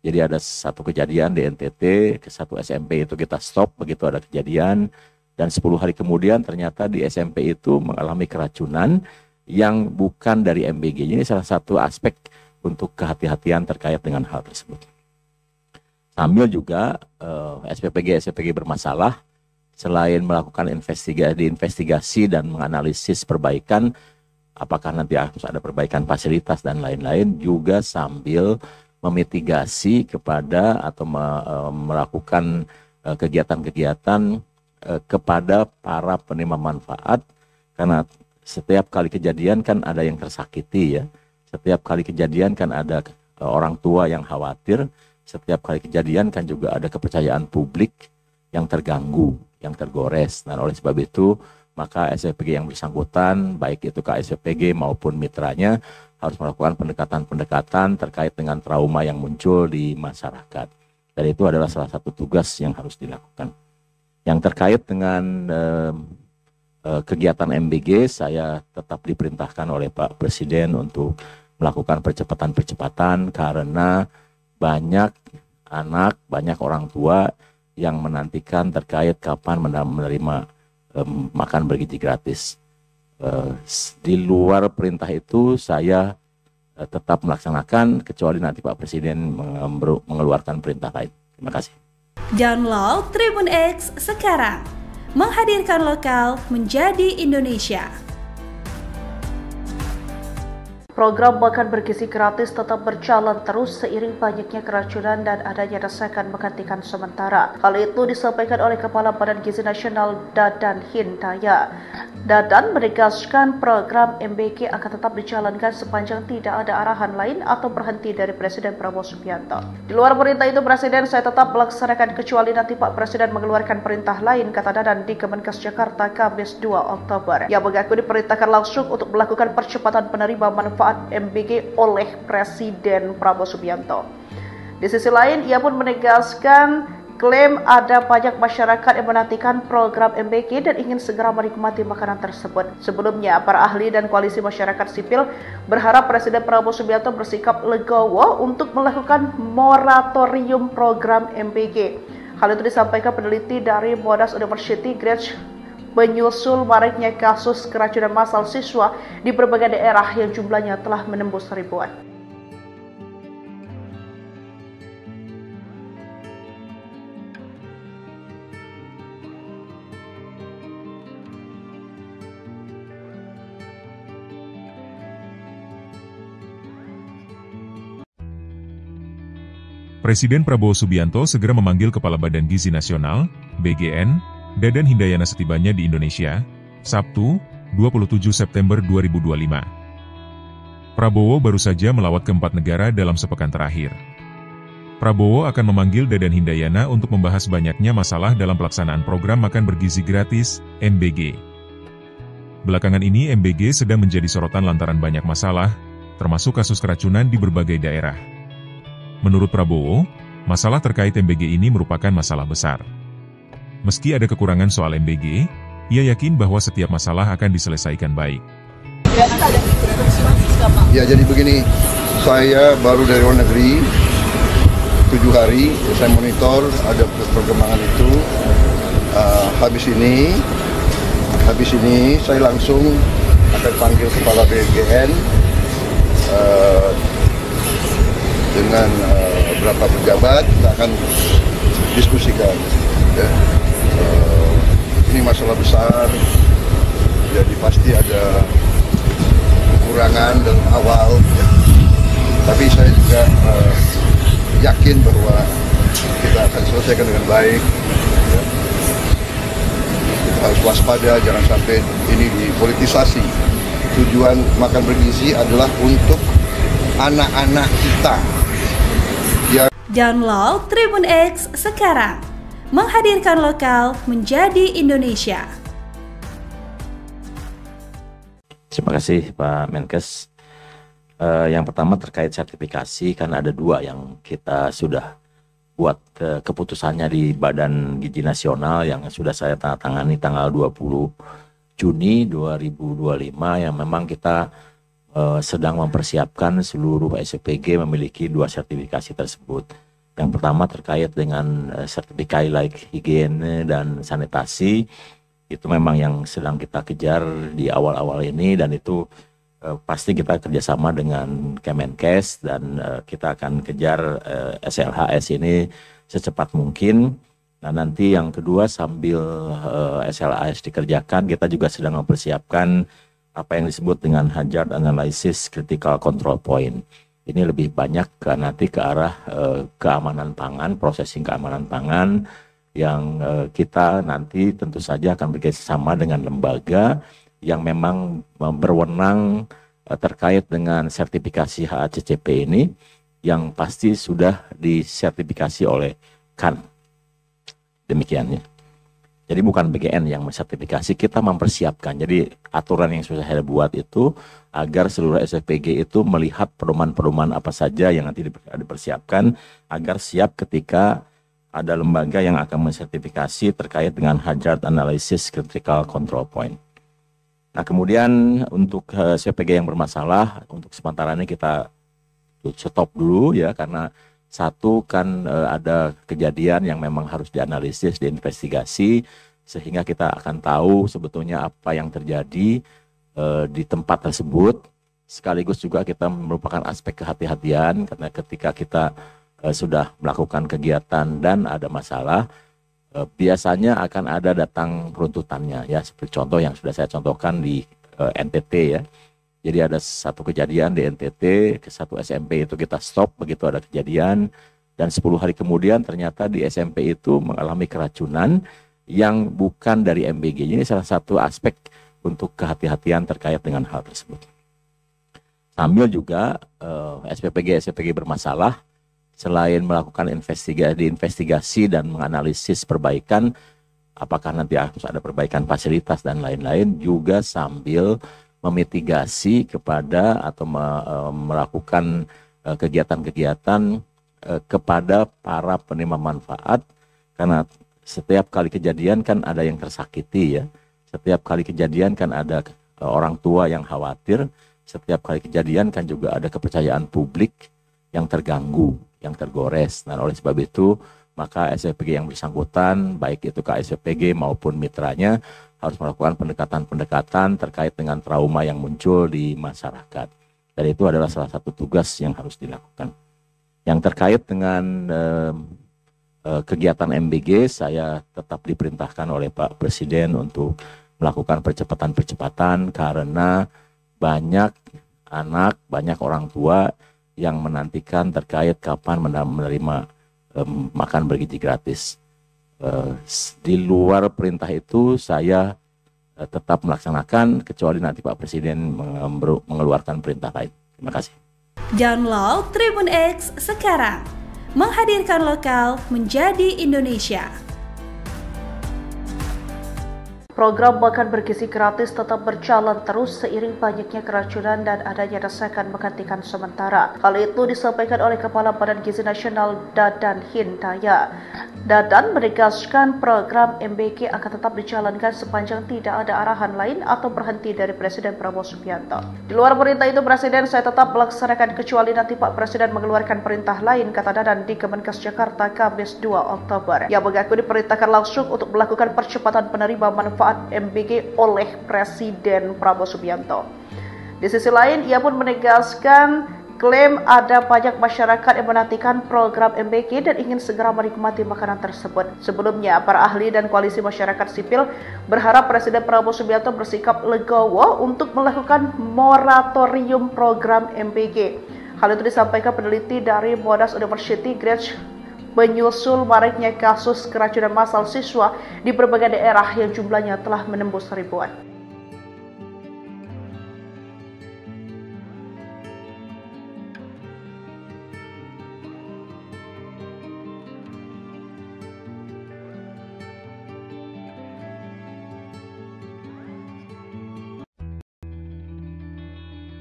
Jadi ada satu kejadian di NTT, ke satu SMP itu kita stop begitu ada kejadian, dan 10 hari kemudian ternyata di SMP itu mengalami keracunan yang bukan dari MBG. Ini salah satu aspek untuk kehati-hatian terkait dengan hal tersebut. Sambil juga SPPG bermasalah, selain melakukan investigasi dan menganalisis perbaikan, apakah nanti harus ada perbaikan fasilitas dan lain-lain, juga sambil memitigasi kepada atau melakukan kegiatan-kegiatan kepada para penerima manfaat, karena setiap kali kejadian kan ada yang tersakiti ya, setiap kali kejadian kan ada orang tua yang khawatir, setiap kali kejadian kan juga ada kepercayaan publik yang terganggu, yang tergores. Dan oleh sebab itu maka SPPG yang bersangkutan, baik itu KSPPG maupun mitranya, harus melakukan pendekatan-pendekatan terkait dengan trauma yang muncul di masyarakat. Dan itu adalah salah satu tugas yang harus dilakukan. Yang terkait dengan kegiatan MBG, saya tetap diperintahkan oleh Pak Presiden untuk melakukan percepatan-percepatan karena banyak anak, banyak orang tua yang menantikan terkait kapan menerima makan bergizi gratis. Di luar perintah itu saya tetap melaksanakan kecuali nanti Pak Presiden mengeluarkan perintah lain. Terima kasih. Download Tribun X sekarang, menghadirkan lokal menjadi Indonesia. Program makan bergizi gratis tetap berjalan terus seiring banyaknya keracunan dan adanya desakan menghentikan sementara. Hal itu disampaikan oleh Kepala Badan Gizi Nasional Dadan Hindaya. Dadan menegaskan program MBG akan tetap dijalankan sepanjang tidak ada arahan lain atau berhenti dari Presiden Prabowo Subianto. Di luar perintah itu, Presiden saya tetap melaksanakan kecuali nanti Pak Presiden mengeluarkan perintah lain, kata Dadan di Kemenkes Jakarta Kamis 2 Oktober. Yang mengaku diperintahkan langsung untuk melakukan percepatan penerima manfaat MBG oleh Presiden Prabowo Subianto. Di sisi lain, ia pun menegaskan klaim ada banyak masyarakat yang menantikan program MBG dan ingin segera menikmati makanan tersebut. Sebelumnya, para ahli dan koalisi masyarakat sipil berharap Presiden Prabowo Subianto bersikap legowo untuk melakukan moratorium program MBG. Hal itu disampaikan peneliti dari Monash University, Greg, menyusul maraknya kasus keracunan massal siswa di berbagai daerah yang jumlahnya telah menembus ribuan. Presiden Prabowo Subianto segera memanggil Kepala Badan Gizi Nasional, BGN, Dadan Hindayana setibanya di Indonesia, Sabtu, 27 September 2025. Prabowo baru saja melawat ke 4 negara dalam sepekan terakhir. Prabowo akan memanggil Dadan Hindayana untuk membahas banyaknya masalah dalam pelaksanaan program makan bergizi gratis, MBG. Belakangan ini MBG sedang menjadi sorotan lantaran banyak masalah, termasuk kasus keracunan di berbagai daerah. Menurut Prabowo, masalah terkait MBG ini merupakan masalah besar. Meski ada kekurangan soal MBG, ia yakin bahwa setiap masalah akan diselesaikan baik. Ya, jadi begini, saya baru dari luar negeri 7 hari, saya monitor ada perkembangan itu. Habis ini saya langsung akan panggil Kepala BGN dengan beberapa pejabat, kita akan diskusikan. Ya. Ini masalah besar, jadi pasti ada kekurangan dalam awal. Ya. Tapi saya juga yakin bahwa kita akan selesaikan dengan baik. Ya. Kita harus waspada, jangan sampai ini dipolitisasi. Tujuan makan bergizi adalah untuk anak-anak kita. Download Tribun X sekarang, menghadirkan lokal menjadi Indonesia. Terima kasih Pak Menkes. Yang pertama terkait sertifikasi, kan ada 2 yang kita sudah buat keputusannya di Badan Gizi Nasional yang sudah saya tanda tangani tanggal 20 Juni 2025 yang memang kita sedang mempersiapkan seluruh SPG memiliki 2 sertifikasi tersebut. Yang pertama terkait dengan sertifikasi like higiene dan sanitasi, itu memang yang sedang kita kejar di awal-awal ini, dan itu pasti kita kerjasama dengan Kemenkes, dan kita akan kejar SLHS ini secepat mungkin. Nah, nanti yang kedua, sambil SLHS dikerjakan, kita juga sedang mempersiapkan apa yang disebut dengan Hazard Analysis Critical Control Point. Ini lebih banyak nanti ke arah keamanan pangan, processing keamanan pangan, yang kita nanti tentu saja akan bekerjasama dengan lembaga yang memang berwenang terkait dengan sertifikasi HACCP ini, yang pasti sudah disertifikasi oleh KAN. Demikiannya. Jadi bukan BGN yang mensertifikasi, kita mempersiapkan. Jadi aturan yang sudah saya buat itu agar seluruh SPG itu melihat pedoman-pedoman apa saja yang nanti dipersiapkan agar siap ketika ada lembaga yang akan mensertifikasi terkait dengan Hazard Analysis Critical Control Point. Nah, kemudian untuk SPG yang bermasalah, untuk sementara ini kita stop dulu ya, karena satu kan ada kejadian yang memang harus dianalisis, diinvestigasi, sehingga kita akan tahu sebetulnya apa yang terjadi di tempat tersebut. Sekaligus juga kita merupakan aspek kehati-hatian, karena ketika kita sudah melakukan kegiatan dan ada masalah, biasanya akan ada datang runtutannya ya, seperti contoh yang sudah saya contohkan di NTT ya. Jadi ada satu kejadian di NTT, ke satu SMP itu kita stop begitu ada kejadian, dan 10 hari kemudian ternyata di SMP itu mengalami keracunan yang bukan dari MBG. Ini salah satu aspek untuk kehati-hatian terkait dengan hal tersebut. Sambil juga SPPG bermasalah, selain melakukan investigasi dan menganalisis perbaikan, apakah nanti harus ada perbaikan fasilitas dan lain-lain, juga sambil memitigasi kepada atau melakukan kegiatan-kegiatan kepada para penerima manfaat, karena setiap kali kejadian kan ada yang tersakiti ya, setiap kali kejadian kan ada orang tua yang khawatir, setiap kali kejadian kan juga ada kepercayaan publik yang terganggu, yang tergores. Nah, oleh sebab itu, maka SPG yang bersangkutan, baik itu KSPG maupun mitranya, harus melakukan pendekatan-pendekatan terkait dengan trauma yang muncul di masyarakat. Dan itu adalah salah satu tugas yang harus dilakukan. Yang terkait dengan kegiatan MBG, saya tetap diperintahkan oleh Pak Presiden untuk melakukan percepatan-percepatan, karena banyak anak, banyak orang tua yang menantikan terkait kapan menerima makan bergizi gratis. Di luar perintah itu saya tetap melaksanakan, kecuali nanti Pak Presiden mengeluarkan perintah lain. Terima kasih. Download Tribun X sekarang, menghadirkan lokal menjadi Indonesia. Program makan bergizi gratis tetap berjalan terus seiring banyaknya keracunan dan adanya desakan menghentikan sementara. Hal itu disampaikan oleh Kepala Badan Gizi Nasional Dadan Hindaya. Dadan menegaskan program MBG akan tetap dijalankan sepanjang tidak ada arahan lain atau berhenti dari Presiden Prabowo Subianto. Di luar perintah itu, Presiden, saya tetap melaksanakan kecuali nanti Pak Presiden mengeluarkan perintah lain, kata Dadan di Kemenkes Jakarta Kamis 2 Oktober. Yang mengaku diperintahkan langsung untuk melakukan percepatan penerima manfaat MBG oleh Presiden Prabowo Subianto. Di sisi lain, ia pun menegaskan klaim ada banyak masyarakat yang menantikan program MBG dan ingin segera menikmati makanan tersebut. Sebelumnya, para ahli dan koalisi masyarakat sipil berharap Presiden Prabowo Subianto bersikap legowo untuk melakukan moratorium program MBG. Hal itu disampaikan peneliti dari Monash University, Grech, menyusul maraknya kasus keracunan massal siswa di berbagai daerah yang jumlahnya telah menembus ribuan.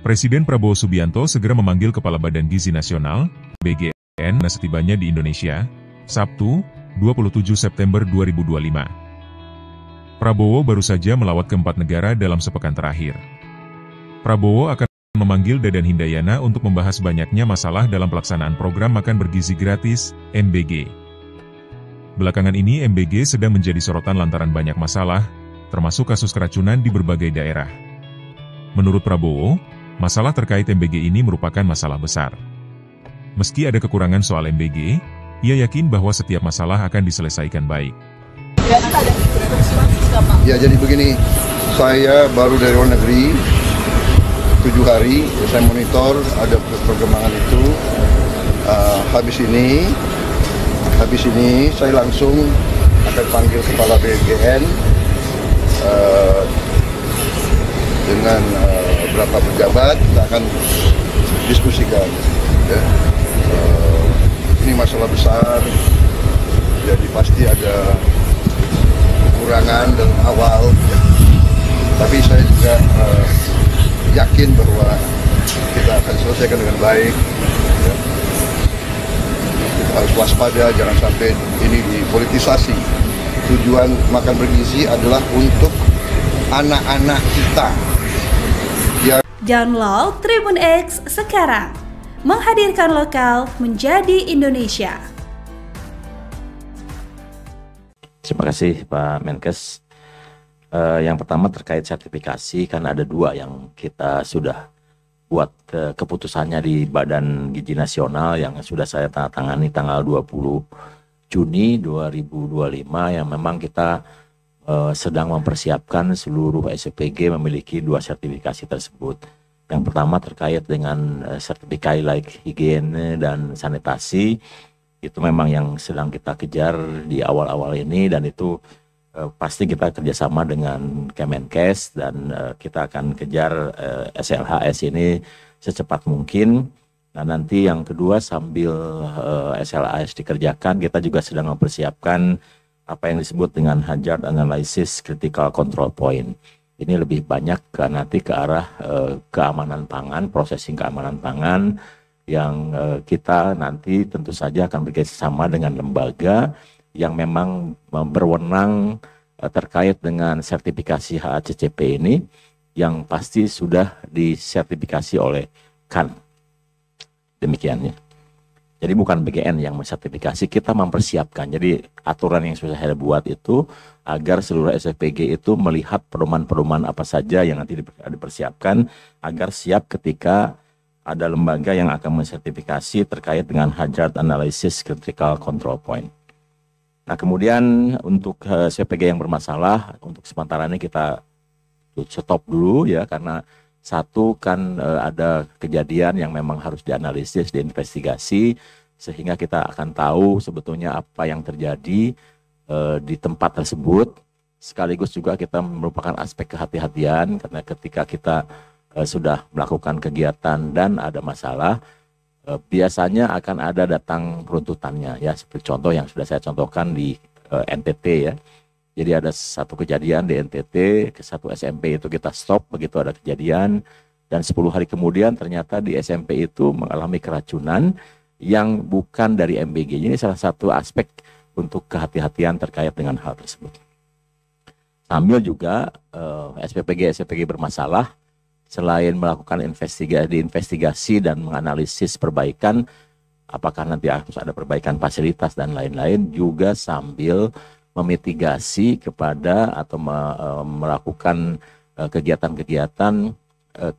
Presiden Prabowo Subianto segera memanggil Kepala Badan Gizi Nasional, BGN, setibanya di Indonesia, Sabtu, 27 September 2025. Prabowo baru saja melawat ke 4 negara dalam sepekan terakhir. Prabowo akan memanggil Dadan Hindayana untuk membahas banyaknya masalah dalam pelaksanaan program makan bergizi gratis, MBG. Belakangan ini MBG sedang menjadi sorotan lantaran banyak masalah, termasuk kasus keracunan di berbagai daerah. Menurut Prabowo, masalah terkait MBG ini merupakan masalah besar. Meski ada kekurangan soal MBG, ia yakin bahwa setiap masalah akan diselesaikan baik. Ya jadi begini, saya baru dari luar negeri 7 hari, saya monitor ada perkembangan itu. Habis ini saya langsung akan panggil kepala BGN dengan beberapa pejabat, kita akan diskusikan. Ya. Ini masalah besar, jadi pasti ada kekurangan dalam awal, ya. Tapi saya juga yakin bahwa kita akan selesaikan dengan baik. Ya. Kita harus waspada, jangan sampai ini dipolitisasi. Tujuan makan bergizi adalah untuk anak-anak kita. Download Tribun X sekarang, menghadirkan lokal menjadi Indonesia. Terima kasih Pak Menkes. Yang pertama terkait sertifikasi, kan ada 2 yang kita sudah buat keputusannya di Badan Gizi Nasional yang sudah saya tangani tanggal 20 Juni 2025, yang memang kita sedang mempersiapkan seluruh SPG memiliki 2 sertifikasi tersebut. Yang pertama terkait dengan sertifikasi like higiene dan sanitasi, itu memang yang sedang kita kejar di awal-awal ini, dan itu pasti kita kerjasama dengan Kemenkes, dan kita akan kejar SLHS ini secepat mungkin. Nah nanti yang kedua, sambil SLHS dikerjakan, kita juga sedang mempersiapkan apa yang disebut dengan Hazard Analysis Critical Control Point. Ini lebih banyak nanti ke arah keamanan pangan, processing keamanan pangan, yang kita nanti tentu saja akan bekerjasama dengan lembaga yang memang berwenang terkait dengan sertifikasi HACCP ini, yang pasti sudah disertifikasi oleh KAN. Demikiannya. Jadi bukan BGN yang mensertifikasi, kita mempersiapkan. Jadi aturan yang sudah saya buat itu agar seluruh SPG itu melihat pedoman-pedoman apa saja yang nanti dipersiapkan agar siap ketika ada lembaga yang akan mensertifikasi terkait dengan Hazard Analysis Critical Control Point. Nah kemudian untuk SPG yang bermasalah, untuk sementara ini kita stop dulu ya, karena satu kan ada kejadian yang memang harus dianalisis, diinvestigasi, sehingga kita akan tahu sebetulnya apa yang terjadi di tempat tersebut. Sekaligus juga kita merupakan aspek kehati-hatian, karena ketika kita sudah melakukan kegiatan dan ada masalah, biasanya akan ada datang runtutannya ya, seperti contoh yang sudah saya contohkan di NTT ya. Jadi ada satu kejadian di NTT, ke satu SMP itu kita stop begitu ada kejadian, dan 10 hari kemudian ternyata di SMP itu mengalami keracunan yang bukan dari MBG. Ini salah satu aspek untuk kehati-hatian terkait dengan hal tersebut. Sambil juga SPPG bermasalah, selain melakukan investigasi dan menganalisis perbaikan, apakah nanti harus ada perbaikan fasilitas dan lain-lain, juga sambil memitigasi kepada atau melakukan kegiatan-kegiatan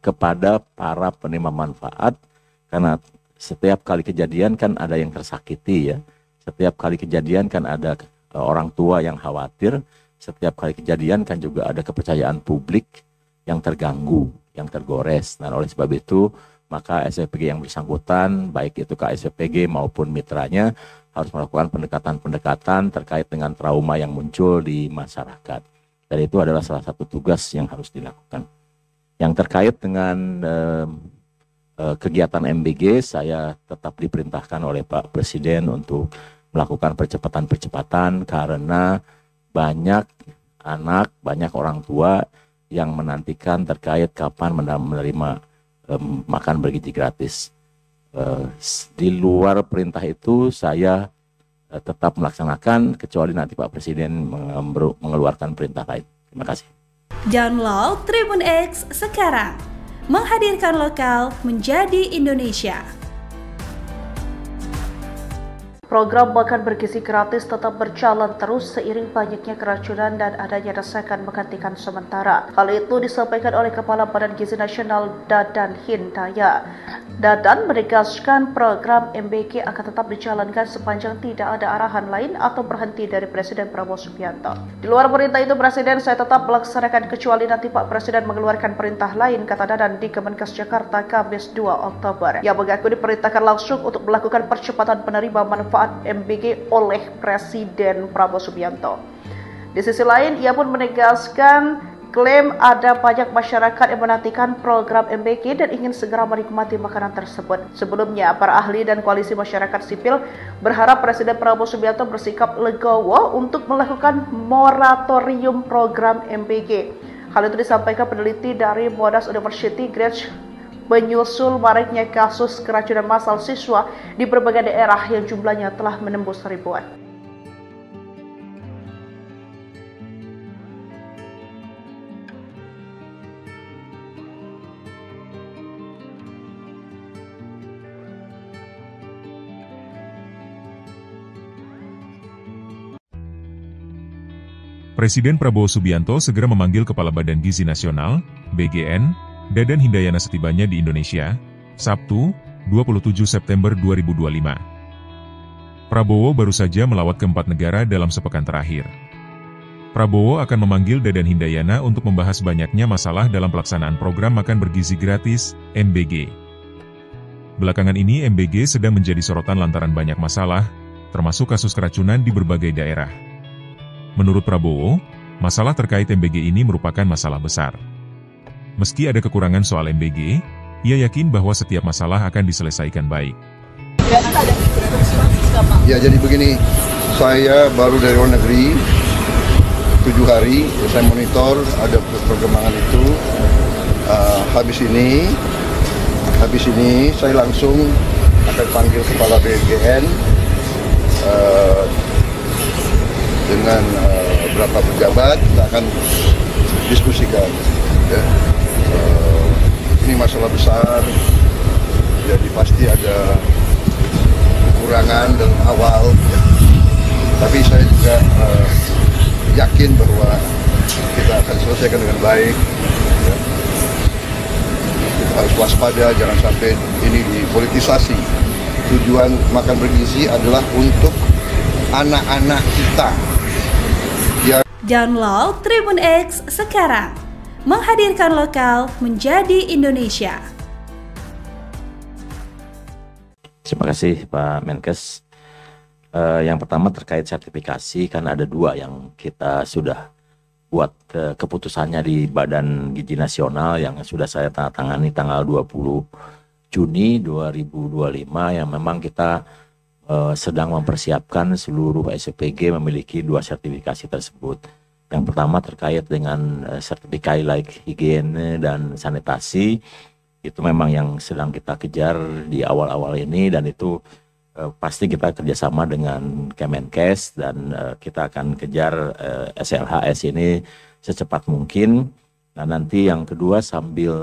kepada para penerima manfaat, karena setiap kali kejadian kan ada yang tersakiti ya, setiap kali kejadian kan ada orang tua yang khawatir, setiap kali kejadian kan juga ada kepercayaan publik yang terganggu, yang tergores. Nah oleh sebab itu maka SPG yang bersangkutan, baik itu KSPG maupun mitranya, harus melakukan pendekatan-pendekatan terkait dengan trauma yang muncul di masyarakat. Dan itu adalah salah satu tugas yang harus dilakukan. Yang terkait dengan kegiatan MBG, saya tetap diperintahkan oleh Pak Presiden untuk melakukan percepatan-percepatan, karena banyak anak, banyak orang tua yang menantikan terkait kapan menerima makan bergizi gratis. Di luar perintah itu, saya tetap melaksanakan kecuali nanti Pak Presiden mengeluarkan perintah lain. Terima kasih. Download Tribun X sekarang, menghadirkan lokal menjadi Indonesia. Program makan bergizi gratis tetap berjalan terus seiring banyaknya keracunan dan adanya desakan menghentikan sementara. Hal itu disampaikan oleh Kepala Badan Gizi Nasional Dadan Hindaya. Dadan menegaskan program MBG akan tetap dijalankan sepanjang tidak ada arahan lain atau berhenti dari Presiden Prabowo Subianto. Di luar perintah itu Presiden, saya tetap melaksanakan kecuali nanti Pak Presiden mengeluarkan perintah lain, kata Dadan di Kemenkes Jakarta Kamis 2 Oktober. Ia mengaku diperintahkan langsung untuk melakukan percepatan penerima manfaat MBG oleh Presiden Prabowo Subianto. Di sisi lain, ia pun menegaskan klaim ada banyak masyarakat yang menantikan program MBG dan ingin segera menikmati makanan tersebut. Sebelumnya, para ahli dan koalisi masyarakat sipil berharap Presiden Prabowo Subianto bersikap legowo untuk melakukan moratorium program MBG. Hal itu disampaikan peneliti dari Monash University, Greg, menyusul maraknya kasus keracunan massal siswa di berbagai daerah yang jumlahnya telah menembus ribuan. Presiden Prabowo Subianto segera memanggil Kepala Badan Gizi Nasional, BGN, Dadan Hindayana setibanya di Indonesia, Sabtu, 27 September 2025. Prabowo baru saja melawat ke 4 negara dalam sepekan terakhir. Prabowo akan memanggil Dadan Hindayana untuk membahas banyaknya masalah dalam pelaksanaan program makan bergizi gratis, MBG. Belakangan ini MBG sedang menjadi sorotan lantaran banyak masalah, termasuk kasus keracunan di berbagai daerah. Menurut Prabowo, masalah terkait MBG ini merupakan masalah besar. Meski ada kekurangan soal MBG, ia yakin bahwa setiap masalah akan diselesaikan baik. Ya, jadi begini, saya baru dari luar negeri 7 hari, saya monitor ada perkembangan itu. Habis ini saya langsung akan panggil Kepala BGN dengan beberapa pejabat, kita akan diskusikan. Ya. Ini masalah besar, jadi pasti ada kekurangan dalam awal, tapi saya juga yakin bahwa kita akan selesaikan dengan baik. Ya. Kita harus waspada, jangan sampai ini dipolitisasi. Tujuan makan bergizi adalah untuk anak-anak kita. Download Tribun X sekarang, menghadirkan lokal menjadi Indonesia. Terima kasih Pak Menkes. Yang pertama terkait sertifikasi, kan ada 2 yang kita sudah buat keputusannya di Badan Gizi Nasional yang sudah saya tangani tanggal 20 Juni 2025, yang memang kita sedang mempersiapkan seluruh SPG memiliki 2 sertifikasi tersebut. Yang pertama terkait dengan sertifikasi like higiene dan sanitasi, itu memang yang sedang kita kejar di awal-awal ini, dan itu pasti kita kerjasama dengan Kemenkes, dan kita akan kejar SLHS ini secepat mungkin. Nah, nanti yang kedua, sambil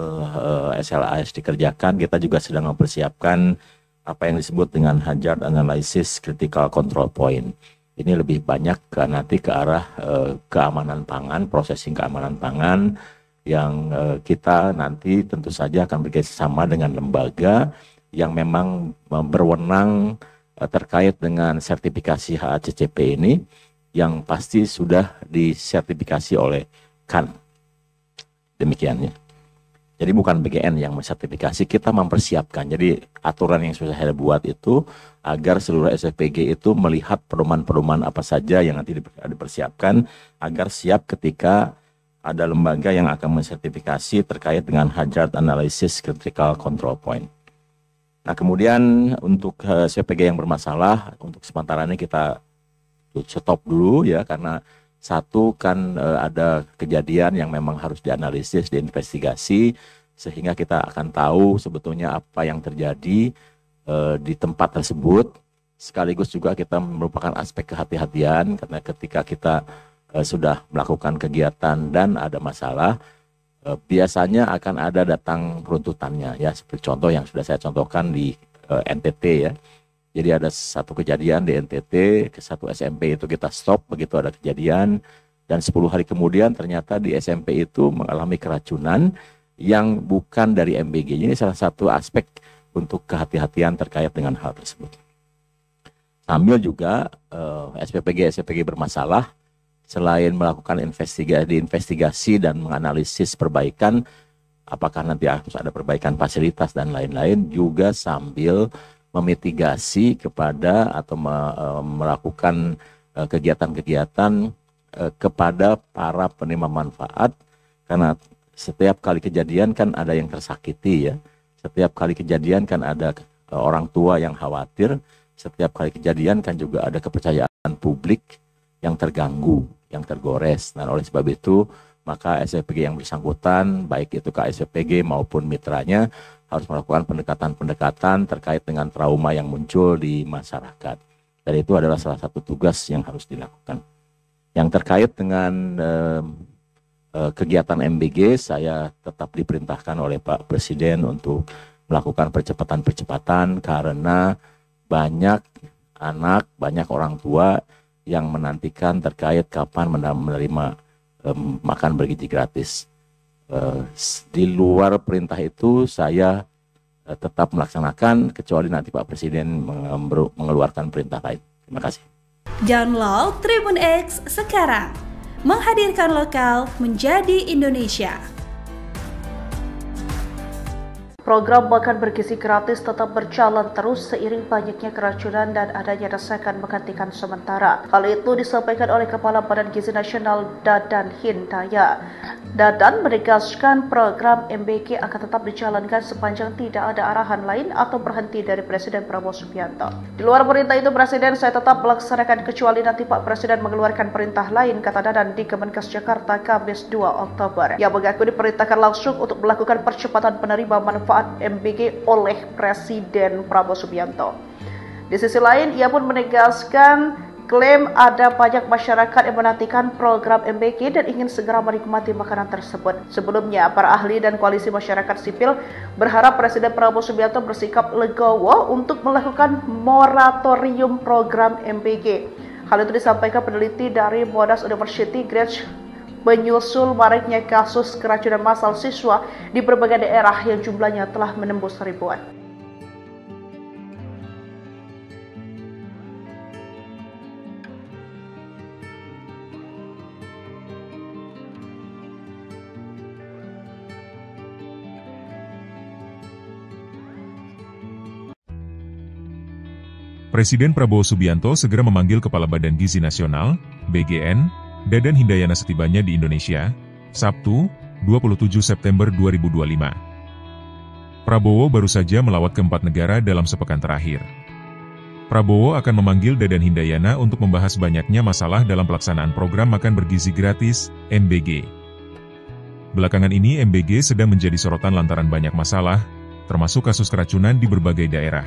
SLHS dikerjakan, kita juga sedang mempersiapkan apa yang disebut dengan Hazard Analysis Critical Control Point. Ini lebih banyak nanti ke arah keamanan pangan, processing keamanan pangan, yang kita nanti tentu saja akan bekerjasama dengan lembaga yang memang berwenang terkait dengan sertifikasi HACCP ini, yang pasti sudah disertifikasi oleh KAN. Demikiannya. Jadi bukan BGN yang mensertifikasi, kita mempersiapkan. Jadi aturan yang sudah saya buat itu agar seluruh SPG itu melihat pedoman-pedoman apa saja yang nanti dipersiapkan agar siap ketika ada lembaga yang akan mensertifikasi terkait dengan Hazard Analysis Critical Control Point. Nah, kemudian untuk SPG yang bermasalah, untuk sementara ini kita stop dulu ya, karena satu kan ada kejadian yang memang harus dianalisis, diinvestigasi, sehingga kita akan tahu sebetulnya apa yang terjadi di tempat tersebut. sekaligus juga kita merupakan aspek kehati-hatian karena ketika kita sudah melakukan kegiatan dan ada masalah, biasanya akan ada datang runtutannya ya, seperti contoh yang sudah saya contohkan di NTT ya. Jadi ada satu kejadian di NTT, ke satu SMP itu kita stop begitu ada kejadian, dan 10 hari kemudian ternyata di SMP itu mengalami keracunan yang bukan dari MBG. Ini salah satu aspek untuk kehati-hatian terkait dengan hal tersebut. Sambil juga SPPG bermasalah, selain melakukan investigasi dan menganalisis perbaikan, apakah nanti harus ada perbaikan fasilitas dan lain-lain, juga sambil memitigasi kepada atau melakukan kegiatan-kegiatan kepada para penerima manfaat, karena setiap kali kejadian kan ada yang tersakiti ya, setiap kali kejadian kan ada orang tua yang khawatir, setiap kali kejadian kan juga ada kepercayaan publik yang terganggu, yang tergores. Nah, oleh sebab itu maka SPPG yang bersangkutan, baik itu KSPPG maupun mitranya, harus melakukan pendekatan-pendekatan terkait dengan trauma yang muncul di masyarakat. Dan itu adalah salah satu tugas yang harus dilakukan. Yang terkait dengan kegiatan MBG, saya tetap diperintahkan oleh Pak Presiden untuk melakukan percepatan-percepatan karena banyak anak, banyak orang tua yang menantikan terkait kapan menerima makan bergizi gratis. Di luar perintah itu saya tetap melaksanakan kecuali nanti Pak Presiden mengeluarkan perintah lain. Terima kasih. Download Tribun X sekarang, menghadirkan lokal menjadi Indonesia. Program makan bergizi gratis tetap berjalan terus seiring banyaknya keracunan dan adanya desakan menghentikan sementara. Hal itu disampaikan oleh Kepala Badan Gizi Nasional Dadan Hindaya. Dadan menegaskan program MBG akan tetap dijalankan sepanjang tidak ada arahan lain atau berhenti dari Presiden Prabowo Subianto. Di luar perintah itu, Presiden saya tetap melaksanakan kecuali nanti Pak Presiden mengeluarkan perintah lain, kata Dadan di Kemenkes Jakarta Kamis 2 Oktober. Ia mengaku diperintahkan langsung untuk melakukan percepatan penerima manfaat MBG oleh Presiden Prabowo Subianto. Di sisi lain, ia pun menegaskan klaim ada banyak masyarakat yang menantikan program MBG dan ingin segera menikmati makanan tersebut. Sebelumnya, para ahli dan koalisi masyarakat sipil berharap Presiden Prabowo Subianto bersikap legowo untuk melakukan moratorium program MBG. Hal itu disampaikan peneliti dari Monash University, Gretsch, menyusul maraknya kasus keracunan massal siswa di berbagai daerah yang jumlahnya telah menembus ribuan. Presiden Prabowo Subianto segera memanggil Kepala Badan Gizi Nasional, BGN, Dadan Hindayana setibanya di Indonesia, Sabtu, 27 September 2025. Prabowo baru saja melawat ke 4 negara dalam sepekan terakhir. Prabowo akan memanggil Dadan Hindayana untuk membahas banyaknya masalah dalam pelaksanaan program makan bergizi gratis, MBG. Belakangan ini MBG sedang menjadi sorotan lantaran banyak masalah, termasuk kasus keracunan di berbagai daerah.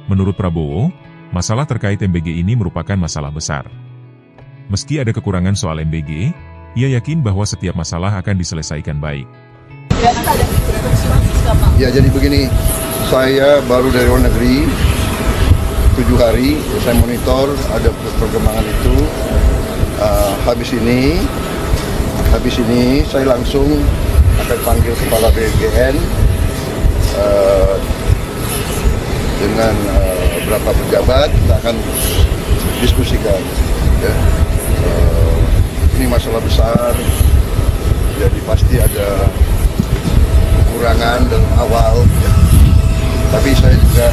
Menurut Prabowo, masalah terkait MBG ini merupakan masalah besar. Meski ada kekurangan soal MBG, ia yakin bahwa setiap masalah akan diselesaikan baik. Ya, jadi begini, saya baru dari luar negeri 7 hari, saya monitor ada perkembangan itu. Habis ini saya langsung akan panggil Kepala BGN dengan beberapa pejabat, kita akan diskusikan. Ya. Ini masalah besar, jadi pasti ada kekurangan dalam awal. Ya. Tapi saya juga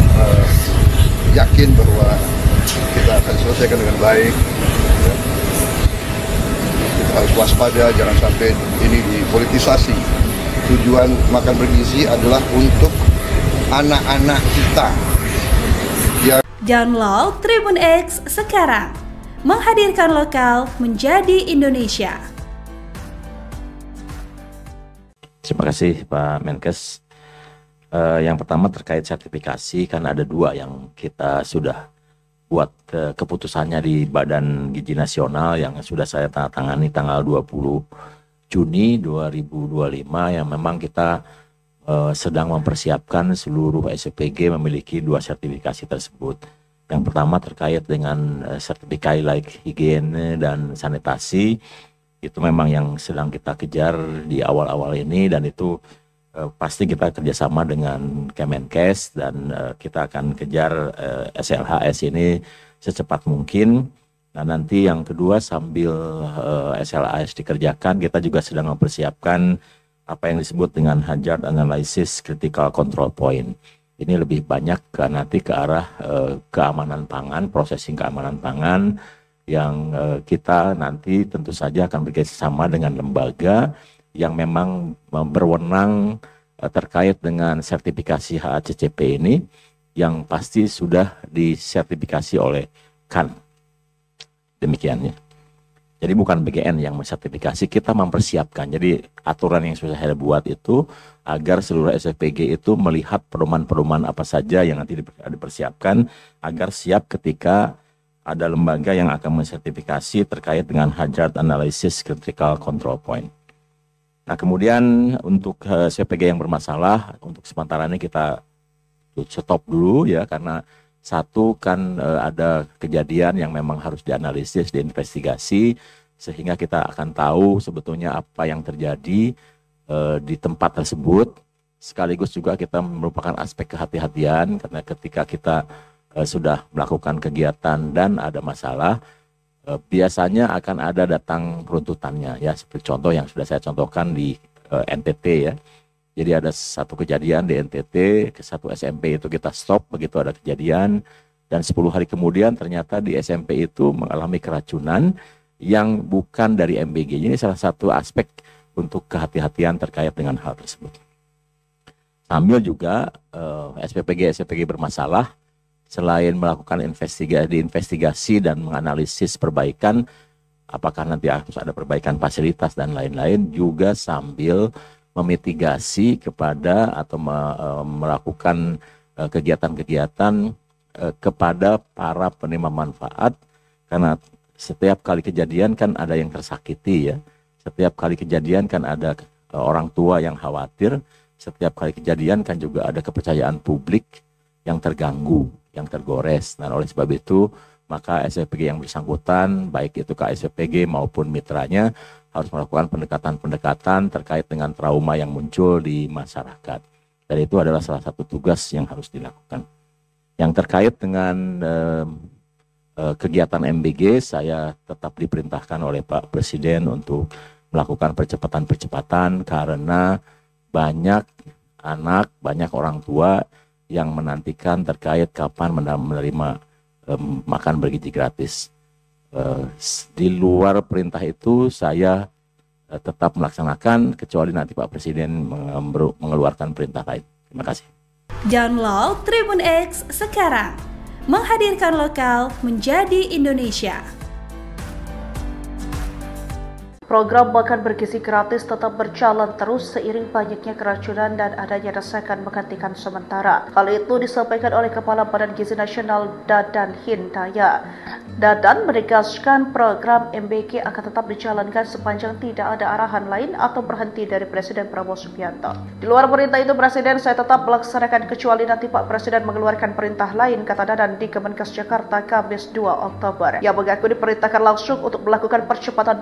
yakin bahwa kita akan selesaikan dengan baik. Ya. Kita harus waspada, jangan sampai ini dipolitisasi. Tujuan makan bergizi adalah untuk anak-anak kita. Download Tribun X sekarang, menghadirkan lokal menjadi Indonesia. Terima kasih Pak Menkes. Yang pertama terkait sertifikasi, kan ada 2 yang kita sudah buat keputusannya di Badan Gizi Nasional yang sudah saya tanda tangani tanggal 20 Juni 2025 yang memang kita sedang mempersiapkan seluruh SPG memiliki 2 sertifikasi tersebut. Yang pertama terkait dengan sertifikasi like higiene dan sanitasi, itu memang yang sedang kita kejar di awal-awal ini, dan itu pasti kita kerjasama dengan Kemenkes, dan kita akan kejar SLHS ini secepat mungkin. Nah, nanti yang kedua, sambil SLHS dikerjakan, kita juga sedang mempersiapkan apa yang disebut dengan Hazard Analysis Critical Control Point. Ini lebih banyak nanti ke arah keamanan pangan, processing keamanan pangan, yang kita nanti tentu saja akan bekerjasama dengan lembaga yang memang berwenang terkait dengan sertifikasi HACCP ini, yang pasti sudah disertifikasi oleh CAN. Demikiannya. Jadi bukan BGN yang mensertifikasi, kita mempersiapkan. Jadi aturan yang sudah saya buat itu agar seluruh SPG itu melihat pedoman-pedoman apa saja yang nanti dipersiapkan agar siap ketika ada lembaga yang akan mensertifikasi terkait dengan Hazard Analysis Critical Control Point. Nah, kemudian untuk SPG yang bermasalah, untuk sementara ini kita stop dulu ya, karena satu kan ada kejadian yang memang harus dianalisis, diinvestigasi, sehingga kita akan tahu sebetulnya apa yang terjadi di tempat tersebut. Sekaligus juga kita merupakan aspek kehati-hatian, karena ketika kita sudah melakukan kegiatan dan ada masalah, biasanya akan ada datang runtutannya ya, seperti contoh yang sudah saya contohkan di NTT ya. Jadi ada satu kejadian di NTT, ke satu SMP itu kita stop begitu ada kejadian, dan 10 hari kemudian ternyata di SMP itu mengalami keracunan yang bukan dari MBG. Ini salah satu aspek untuk kehati-hatian terkait dengan hal tersebut. Sambil juga SPPG bermasalah, selain melakukan investigasi dan menganalisis perbaikan, apakah nanti harus ada perbaikan fasilitas dan lain-lain, juga sambil memitigasi kepada atau melakukan kegiatan-kegiatan kepada para penerima manfaat, karena setiap kali kejadian kan ada yang tersakiti ya, setiap kali kejadian kan ada orang tua yang khawatir, setiap kali kejadian kan juga ada kepercayaan publik yang terganggu, yang tergores. Nah, oleh sebab itu maka SPG yang bersangkutan, baik itu KSPG maupun mitranya, harus melakukan pendekatan-pendekatan terkait dengan trauma yang muncul di masyarakat. Dan itu adalah salah satu tugas yang harus dilakukan. Yang terkait dengan kegiatan MBG, saya tetap diperintahkan oleh Pak Presiden untuk melakukan percepatan-percepatan, karena banyak anak, banyak orang tua yang menantikan terkait kapan menerima makan bergizi gratis. Di luar perintah itu saya tetap melaksanakan, kecuali nanti Pak Presiden mengeluarkan perintah lain. Terima kasih. Download Tribun X sekarang, menghadirkan lokal menjadi Indonesia. Program makan bergizi gratis tetap berjalan terus seiring banyaknya keracunan dan adanya desakan menghentikan sementara. Hal itu disampaikan oleh Kepala Badan Gizi Nasional Dadan Hindaya. Dadan menegaskan program MBG akan tetap dijalankan sepanjang tidak ada arahan lain atau berhenti dari Presiden Prabowo Subianto. Di luar perintah itu, Presiden, saya tetap melaksanakan kecuali nanti Pak Presiden mengeluarkan perintah lain, kata Dadan di Kemenkes Jakarta Kamis 2 Oktober. Yang mengaku diperintahkan langsung untuk melakukan percepatan